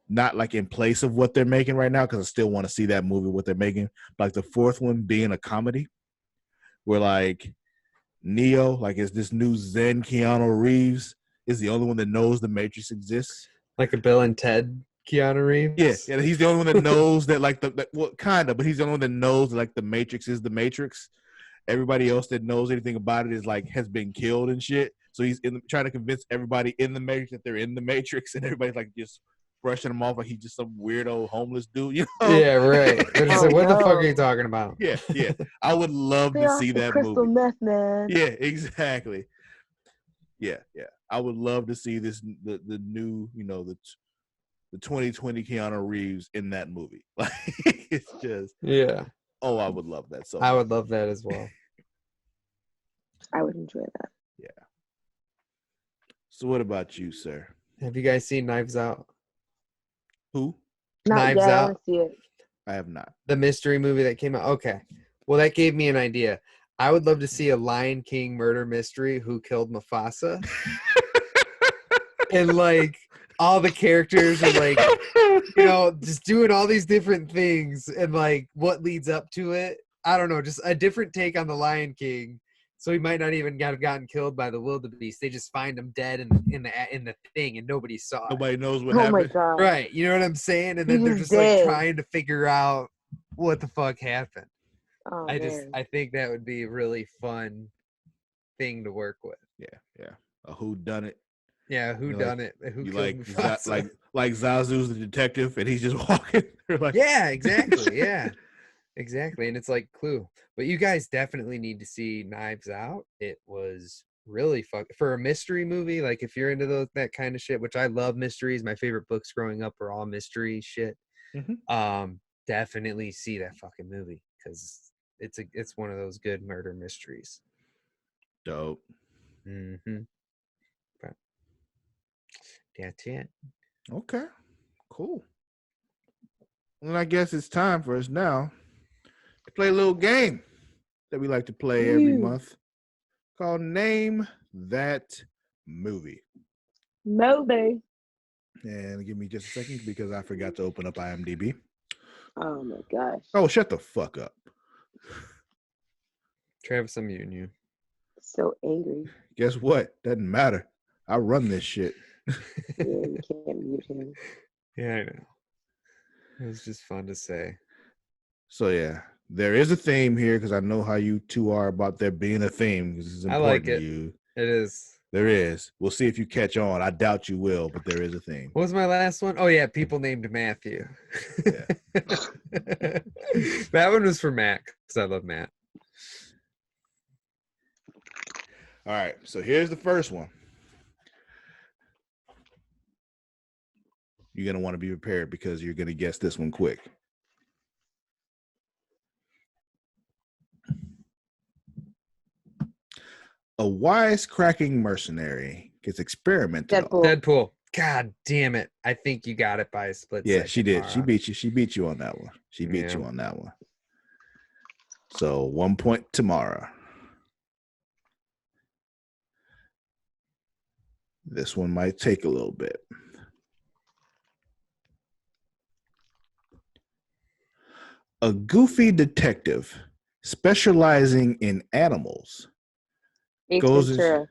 Speaker 2: not like in place of what they're making right now, because I still want to see that movie, what they're making. But like the fourth one being a comedy where like Neo, like is this new Zen Keanu Reeves, is the only one that knows the Matrix exists.
Speaker 5: like a Bill and Ted Keanu Reeves.
Speaker 2: Yeah, he's the only one that knows that like well, kind of, but he's the only one that knows that like the Matrix is the Matrix. Everybody else that knows anything about it is like has been killed and shit. So he's trying to convince everybody in the Matrix that they're in the Matrix, and everybody's like just brushing him off like he's just some weirdo homeless dude, you know?
Speaker 5: Yeah, right. They're just
Speaker 3: Oh,
Speaker 5: like, what the fuck
Speaker 3: no.
Speaker 5: are you talking about?
Speaker 2: Yeah. I would love
Speaker 3: Stay
Speaker 2: to
Speaker 3: off
Speaker 2: see
Speaker 3: the
Speaker 2: that
Speaker 3: crystal
Speaker 2: movie.
Speaker 3: meth, man.
Speaker 2: Yeah, exactly. Yeah. I would love to see the new, the 2020 Keanu Reeves in that movie. Like it's just,
Speaker 5: Yeah.
Speaker 2: oh, I would love that so
Speaker 5: I
Speaker 2: much.
Speaker 5: would love that as well.
Speaker 3: I would enjoy that.
Speaker 2: So what about you, sir?
Speaker 5: Have you guys seen Knives Out?
Speaker 2: Who?
Speaker 3: Not
Speaker 5: Knives
Speaker 3: yet. I
Speaker 5: Out.
Speaker 3: want to see it.
Speaker 2: I have not.
Speaker 5: The mystery movie that came out? Okay. Well, that gave me an idea. I would love to see a Lion King murder mystery, Who Killed Mufasa. and like all the characters are like, you know, just doing all these different things, and like what leads up to it, I don't know, just a different take on the Lion King. So he might not even have gotten killed by the wildebeest. They just find him dead in the thing, and nobody saw it.
Speaker 2: Nobody knows what
Speaker 3: Oh my
Speaker 2: happened.
Speaker 3: god.
Speaker 5: Right, you know what I'm saying? And then
Speaker 3: He
Speaker 5: they're
Speaker 3: was
Speaker 5: just like
Speaker 3: dead.
Speaker 5: trying to figure out what the fuck happened.
Speaker 3: Oh,
Speaker 5: I think that would be a really fun thing to work with.
Speaker 2: Yeah. A who done it.
Speaker 5: Yeah, who
Speaker 2: You
Speaker 5: done it? Who
Speaker 2: You
Speaker 5: killed Mufasa?
Speaker 2: like Zazu's the detective, and he's just walking. Like,
Speaker 5: Yeah, exactly. Yeah, exactly. And it's like Clue. But you guys definitely need to see Knives Out. It was really fun for a mystery movie. Like if you're into that kind of shit, which I love mysteries. My favorite books growing up were all mystery shit.
Speaker 2: Mhm.
Speaker 5: Definitely see that fucking movie because it's one of those good murder mysteries.
Speaker 2: Dope.
Speaker 5: Mm-hmm. But that's it.
Speaker 2: Okay. Cool. Well, I guess it's time for us now to play a little game that we like to play every month called Name That Movie.
Speaker 3: Moby.
Speaker 2: And give me just a second because I forgot to open up IMDb.
Speaker 3: Oh my gosh.
Speaker 2: Oh, shut the fuck up.
Speaker 5: Travis, I'm muting you.
Speaker 3: So angry.
Speaker 2: Guess what? Doesn't matter. I run this shit.
Speaker 3: Yeah, you can't mute him.
Speaker 5: Yeah, I know. It was just fun to say.
Speaker 2: So yeah, there is a theme here because I know how you two are about there being a theme because it's
Speaker 5: I
Speaker 2: important
Speaker 5: like
Speaker 2: to
Speaker 5: it.
Speaker 2: you.
Speaker 5: It is.
Speaker 2: There is. We'll see if you catch on. I doubt you will, but there is a theme.
Speaker 5: What was my last one? Oh yeah, people named Matthew.
Speaker 2: Yeah.
Speaker 5: That one was for Matt because I love Matt.
Speaker 2: All right. So here's the first one. You're going to want to be prepared because you're going to guess this one quick. A wisecracking mercenary gets experimented on.
Speaker 5: Deadpool. God damn it. I think you got it by a split second.
Speaker 2: Yeah, she did. She
Speaker 5: Mara.
Speaker 2: beat you. She beat you on that one. She beat
Speaker 5: Yeah.
Speaker 2: you on that one. So 1 point to Mara. This one might take a little bit. A goofy detective specializing in animals
Speaker 3: Ace
Speaker 2: goes.
Speaker 3: Ventura.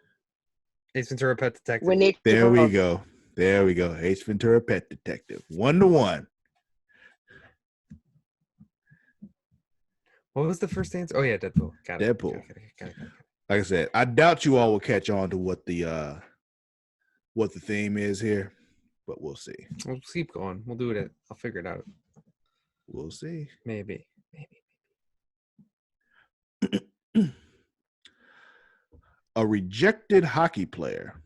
Speaker 5: Ace Ventura Pet Detective.
Speaker 3: When nature
Speaker 2: There we
Speaker 3: calls.
Speaker 2: go. There we go. Ace Ventura Pet Detective. 1-1.
Speaker 5: What was the first answer? Oh yeah, Deadpool. Got it.
Speaker 2: Deadpool.
Speaker 5: Got it.
Speaker 2: Like I said, I doubt you all will catch on to what the theme is here, but we'll see.
Speaker 5: We'll keep going. We'll do it. I'll figure it out.
Speaker 2: We'll see.
Speaker 5: Maybe.
Speaker 2: A rejected hockey player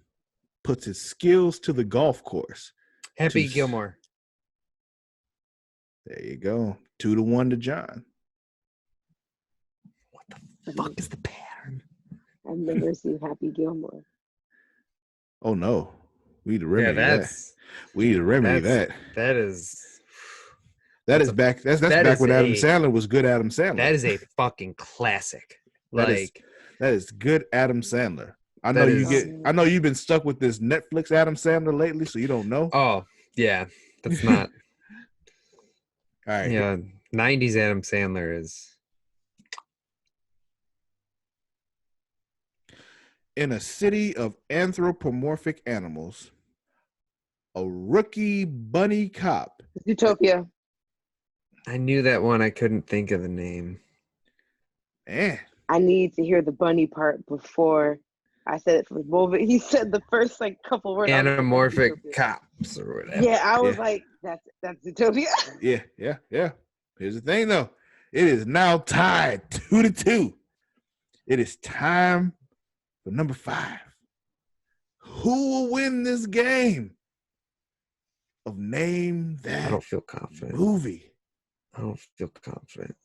Speaker 2: puts his skills to the golf course.
Speaker 5: Happy Gilmore.
Speaker 2: There you go. 2-1 to John.
Speaker 5: What the fuck is the pattern?
Speaker 3: I've never seen Happy Gilmore.
Speaker 2: Oh no. We need to remedy
Speaker 5: Yeah,
Speaker 2: that. We need to remedy that.
Speaker 5: That is
Speaker 2: That's back
Speaker 5: is
Speaker 2: when Adam
Speaker 5: a-
Speaker 2: Sandler was good Adam Sandler.
Speaker 5: that is a fucking classic.
Speaker 2: That is-
Speaker 5: Like
Speaker 2: That is good Adam Sandler. I
Speaker 5: That
Speaker 2: know
Speaker 5: is-
Speaker 2: I know you've been stuck with this Netflix Adam Sandler lately, so you don't know.
Speaker 5: oh yeah, that's not
Speaker 2: All right.
Speaker 5: yeah. 90s Adam Sandler is
Speaker 2: In a city of anthropomorphic animals, a rookie bunny cop.
Speaker 3: Utopia.
Speaker 5: I knew that one. I couldn't think of the name.
Speaker 2: Man,
Speaker 3: I need to hear the bunny part before I said it for the moment. He said the first like couple words.
Speaker 5: Anamorphic cops or whatever.
Speaker 3: Yeah, I was
Speaker 2: Yeah.
Speaker 3: like, that's Utopia.
Speaker 2: yeah. Here's the thing, though. It is now tied 2-2. It is time for number 5. Who will win this game of Name
Speaker 5: I
Speaker 2: That
Speaker 5: don't feel confident.
Speaker 2: Movie?
Speaker 5: I don't feel confident.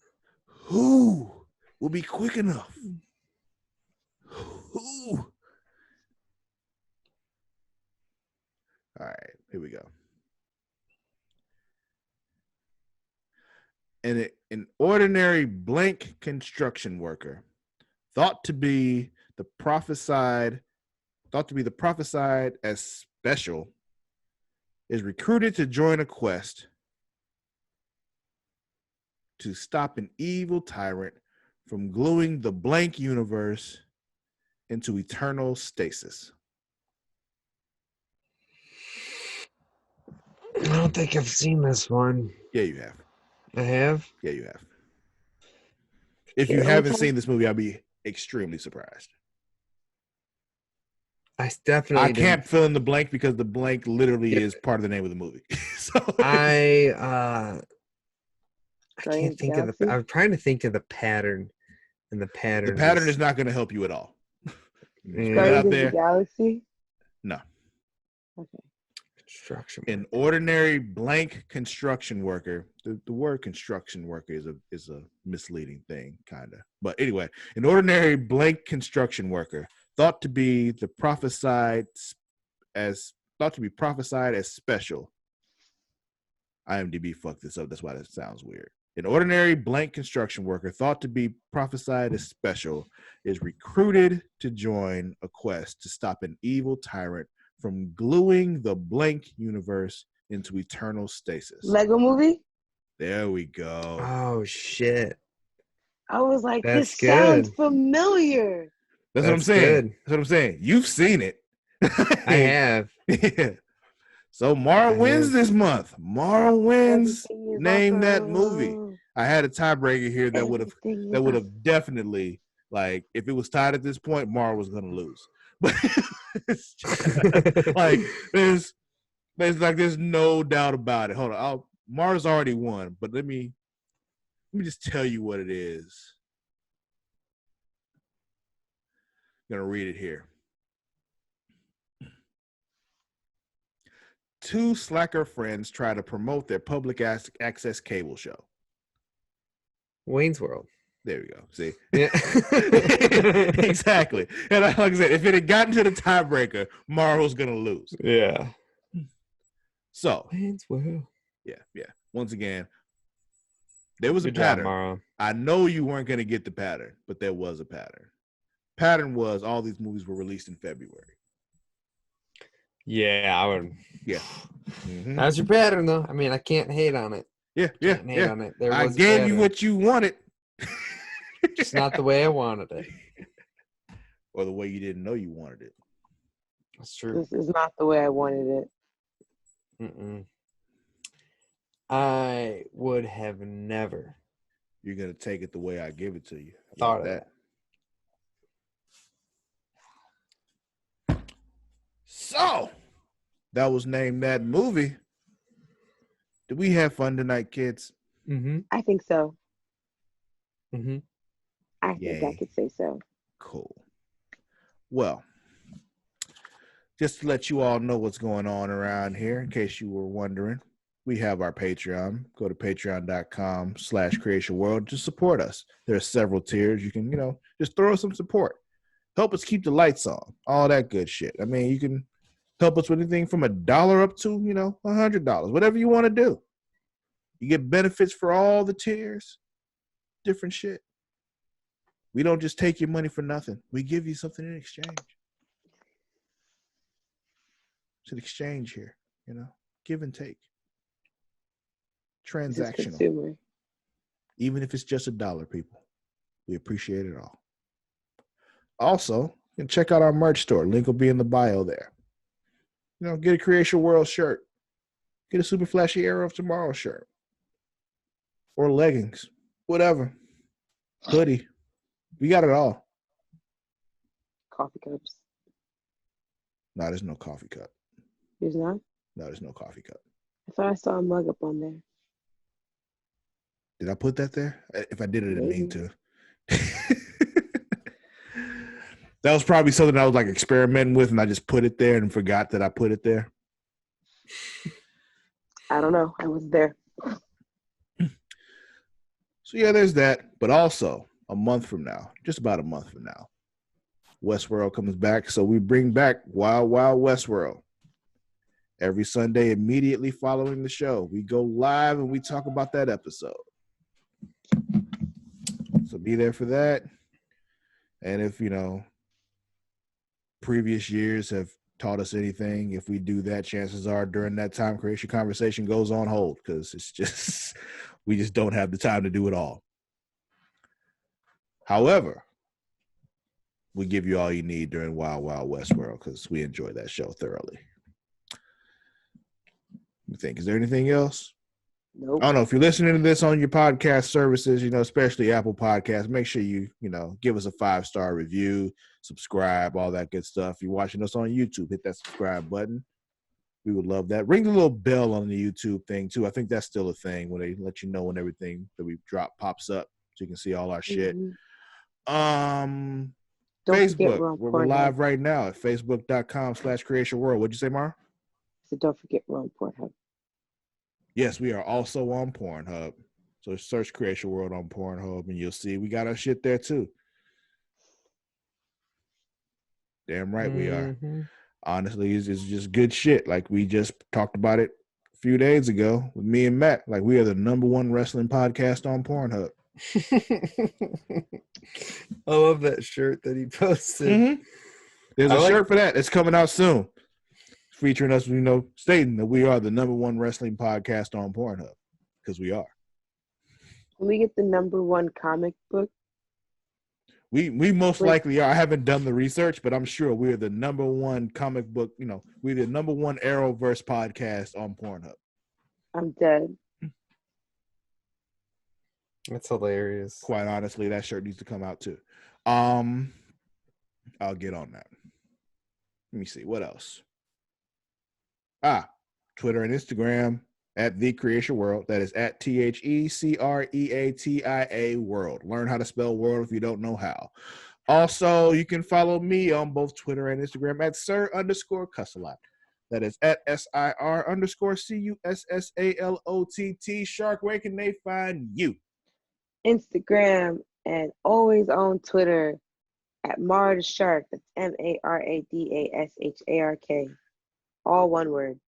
Speaker 2: Who will be quick enough? Who? All right, here we go. An ordinary blank construction worker, thought to be the prophesied as Special is recruited to join a quest to stop an evil tyrant from gluing the blank universe into eternal stasis.
Speaker 5: I don't think I've seen this one.
Speaker 2: Yeah, you have.
Speaker 5: I have.
Speaker 2: Yeah, you have. If
Speaker 3: Okay,
Speaker 2: you
Speaker 3: only
Speaker 2: haven't
Speaker 3: time-
Speaker 2: seen this movie, I'll be extremely surprised.
Speaker 5: I definitely.
Speaker 2: I can't fill in the blank because the blank literally is part of the name of the movie. So
Speaker 5: I
Speaker 3: Guardians
Speaker 5: can't
Speaker 3: of the
Speaker 5: think of the.
Speaker 3: Galaxy?
Speaker 5: I'm trying to think of the pattern, and the pattern.
Speaker 2: the pattern is not going to help you at all.
Speaker 5: Yeah.
Speaker 2: Put it out
Speaker 3: Guardians of
Speaker 2: there.
Speaker 3: the Galaxy.
Speaker 2: No.
Speaker 3: Okay.
Speaker 5: construction.
Speaker 2: An ordinary blank construction worker. The word construction worker is a misleading thing, kind of. But anyway, an ordinary blank construction worker thought to be prophesied as special. IMDb fucked this up. That's why that sounds weird. An ordinary blank construction worker thought to be prophesied as special is recruited to join a quest to stop an evil tyrant from gluing the blank universe into eternal stasis.
Speaker 3: Lego movie.
Speaker 2: There we go.
Speaker 5: Oh shit!
Speaker 3: I was like,
Speaker 5: That's
Speaker 3: this sounds
Speaker 5: good.
Speaker 3: familiar.
Speaker 2: That's what I'm
Speaker 5: That's
Speaker 2: saying.
Speaker 5: good.
Speaker 2: That's what I'm saying. You've seen it.
Speaker 5: I have.
Speaker 2: Yeah. So Mara
Speaker 5: I
Speaker 2: wins
Speaker 5: have.
Speaker 2: this month. Mara wins.
Speaker 3: Everything is
Speaker 2: Name that
Speaker 3: awesome.
Speaker 2: movie. I had a tiebreaker here that would
Speaker 3: Everything is
Speaker 2: have definitely, like, if it was tied at this point, Mara was gonna lose. But it's just, like there's no doubt about it. Hold on, Mara's already won, but let me just tell you what it is. I'm gonna read it here. Two slacker friends try to promote their public access cable show.
Speaker 5: Wayne's World.
Speaker 2: There we go. See?
Speaker 5: Yeah.
Speaker 2: Exactly. And like I said, if it had gotten to the tiebreaker, Mara was going to lose.
Speaker 5: Yeah.
Speaker 2: So,
Speaker 5: Wayne's World.
Speaker 2: yeah. Once again, there was
Speaker 5: Good
Speaker 2: a pattern.
Speaker 5: job, Mara.
Speaker 2: I know you weren't going to get the pattern, but there was a pattern. Pattern was all these movies were released in February.
Speaker 5: Yeah, I would.
Speaker 2: Yeah. Mm-hmm.
Speaker 5: That's your pattern, though. I mean, I can't hate on it.
Speaker 2: Yeah.
Speaker 5: Can't hate on it. There
Speaker 2: I
Speaker 5: was a
Speaker 2: gave you
Speaker 5: pattern.
Speaker 2: what you wanted.
Speaker 5: It's not the way I wanted it.
Speaker 2: Or the way you didn't know you wanted it.
Speaker 5: That's true.
Speaker 3: This is not the way I wanted it.
Speaker 5: Mm-mm. I would have never
Speaker 2: You're going to take it the way I give it to you. How
Speaker 5: thought
Speaker 2: about
Speaker 5: of that.
Speaker 2: So, that was named that movie. Did we have fun tonight, kids?
Speaker 5: Mm-hmm.
Speaker 3: I think so.
Speaker 5: Mm-hmm.
Speaker 3: I think I
Speaker 2: Yay.
Speaker 3: could say so.
Speaker 2: Cool. Well, just to let you all know what's going on around here, in case you were wondering, we have our Patreon. Go to patreon.com/creationworld to support us. There are several tiers. You can, just throw us some support. Help us keep the lights on. All that good shit. I mean, you can help us with anything from $1 up to, $100. Whatever you want to do. You get benefits for all the tiers. Different shit. We don't just take your money for nothing. We give you something in exchange. It's an exchange here, give and take.
Speaker 3: This is
Speaker 2: Transactional.
Speaker 3: consumer.
Speaker 2: Even if it's just $1, people. We appreciate it all. Also, you can check out our merch store. Link will be in the bio there. Get a Creation World shirt. Get a Super Flashy Arrow of Tomorrow shirt. Or leggings. Whatever. Hoodie. We got it all.
Speaker 3: Coffee cups.
Speaker 2: No, there's no coffee cup.
Speaker 3: There's not?
Speaker 2: No, there's no coffee cup.
Speaker 3: I thought I saw a mug up on there.
Speaker 2: Did I put that there? If I did, I didn't mean to. That was probably something I was like experimenting with, and I just put it there and forgot that I put it there.
Speaker 3: I don't know. I was there.
Speaker 2: So yeah, there's that. But also, a month from now, just about a month from now, Westworld comes back. So we bring back Wild Wild Westworld. Every Sunday, immediately following the show, we go live and we talk about that episode. So be there for that. And if, previous years have taught us anything. If we do that, chances are during that time, Creation Conversation goes on hold because it's just we just don't have the time to do it all. However, we give you all you need during Wild Wild West World because we enjoy that show thoroughly. You think, is there anything else?
Speaker 3: Nope.
Speaker 2: I don't know if you're listening to this on your podcast services, especially Apple Podcasts, make sure you give us a 5-star review, subscribe, all that good stuff. If you're watching us on YouTube, hit that subscribe button. We would love that. Ring the little bell on the YouTube thing too. I think that's still a thing when they let you know when everything that we drop pops up so you can see all our shit.
Speaker 3: Mm-hmm.
Speaker 2: Facebook, we're live right now at facebook.com/Creation World. What'd you say, Mara?
Speaker 3: So don't forget we're on Pornhub.
Speaker 2: Yes, we are also on Pornhub. So search Creation World on Pornhub and you'll see we got our shit there too. Damn right we are. Honestly, it's just good shit. Like we just talked about it a few days ago with me and Matt. Like we are the #1 wrestling podcast on Pornhub.
Speaker 5: I love that shirt that he posted.
Speaker 2: Mm-hmm. There's a shirt for that. It's coming out soon. Featuring us, stating that we are the #1 wrestling podcast on Pornhub because we are.
Speaker 3: Can we get the #1 comic book?
Speaker 2: We most likely are. I haven't done the research, but I'm sure we're the #1 comic book. We're the #1 Arrowverse podcast on Pornhub.
Speaker 3: I'm dead.
Speaker 5: That's hilarious.
Speaker 2: Quite honestly, that shirt needs to come out too. I'll get on that. Let me see what else. Twitter and Instagram at The Creation World. That is at THECREATIA World. Learn how to spell world if you don't know how. Also, you can follow me on both Twitter and Instagram at Sir_Cussalott. That is at SIR_CUSSALOTT. Shark, where can they find you?
Speaker 3: Instagram and always on Twitter at Mara the Shark. That's MARADASHARK. All one word.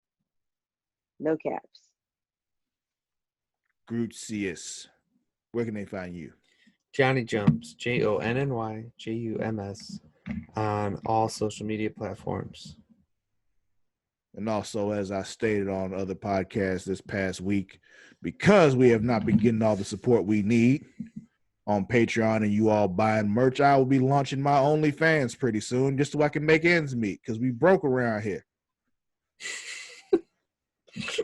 Speaker 3: No caps.
Speaker 2: Grutzius. Where can they find you?
Speaker 5: Jonny Jums, JONNYJUMS, on all social media platforms.
Speaker 2: And also, as I stated on other podcasts this past week, because we have not been getting all the support we need on Patreon and you all buying merch, I will be launching my OnlyFans pretty soon just so I can make ends meet because we broke around here.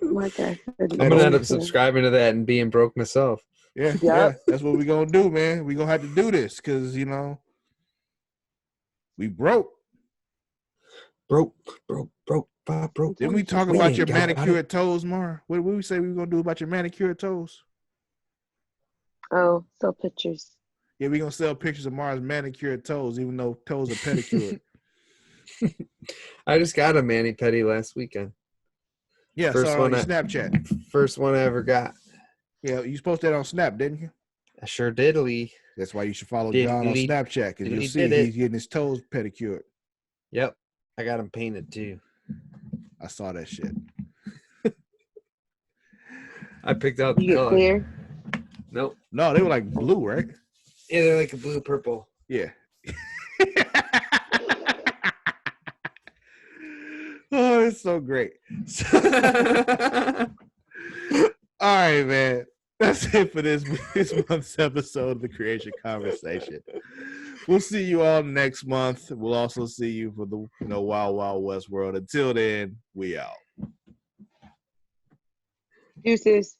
Speaker 3: My God.
Speaker 5: I'm going to end up subscribing to that and being broke myself.
Speaker 2: Yeah,
Speaker 3: Yep.
Speaker 2: yeah, that's what we're going to do, man. We're going to have to do this because, we broke.
Speaker 5: Broke.
Speaker 2: Didn't we talk about your manicured toes, Mar? What did we say we were going to do about your manicured toes?
Speaker 3: Oh, sell pictures.
Speaker 2: Yeah, we're going to sell pictures of Mara's manicured toes, even though toes are pedicured.
Speaker 5: I just got a mani-pedi last weekend.
Speaker 2: Yeah,
Speaker 5: first
Speaker 2: saw
Speaker 5: one
Speaker 2: on Snapchat.
Speaker 5: First one I ever got.
Speaker 2: Yeah, you posted that on Snap, didn't you?
Speaker 5: I sure did, Lee.
Speaker 2: That's why you should follow John on Snapchat, because you'll see he's getting his toes pedicured.
Speaker 5: Yep. I got them painted, too.
Speaker 2: I saw that shit.
Speaker 5: I picked out the
Speaker 3: You get
Speaker 5: color.
Speaker 3: clear?
Speaker 5: Nope.
Speaker 2: No, they were like blue, right?
Speaker 5: Yeah, they're like a blue-purple.
Speaker 2: Yeah. Oh, it's so great. All right, man. That's it for this month's episode of the Creation Conversation. We'll see you all next month. We'll also see you for the Wild Wild West World. Until then, we out.
Speaker 3: Deuces.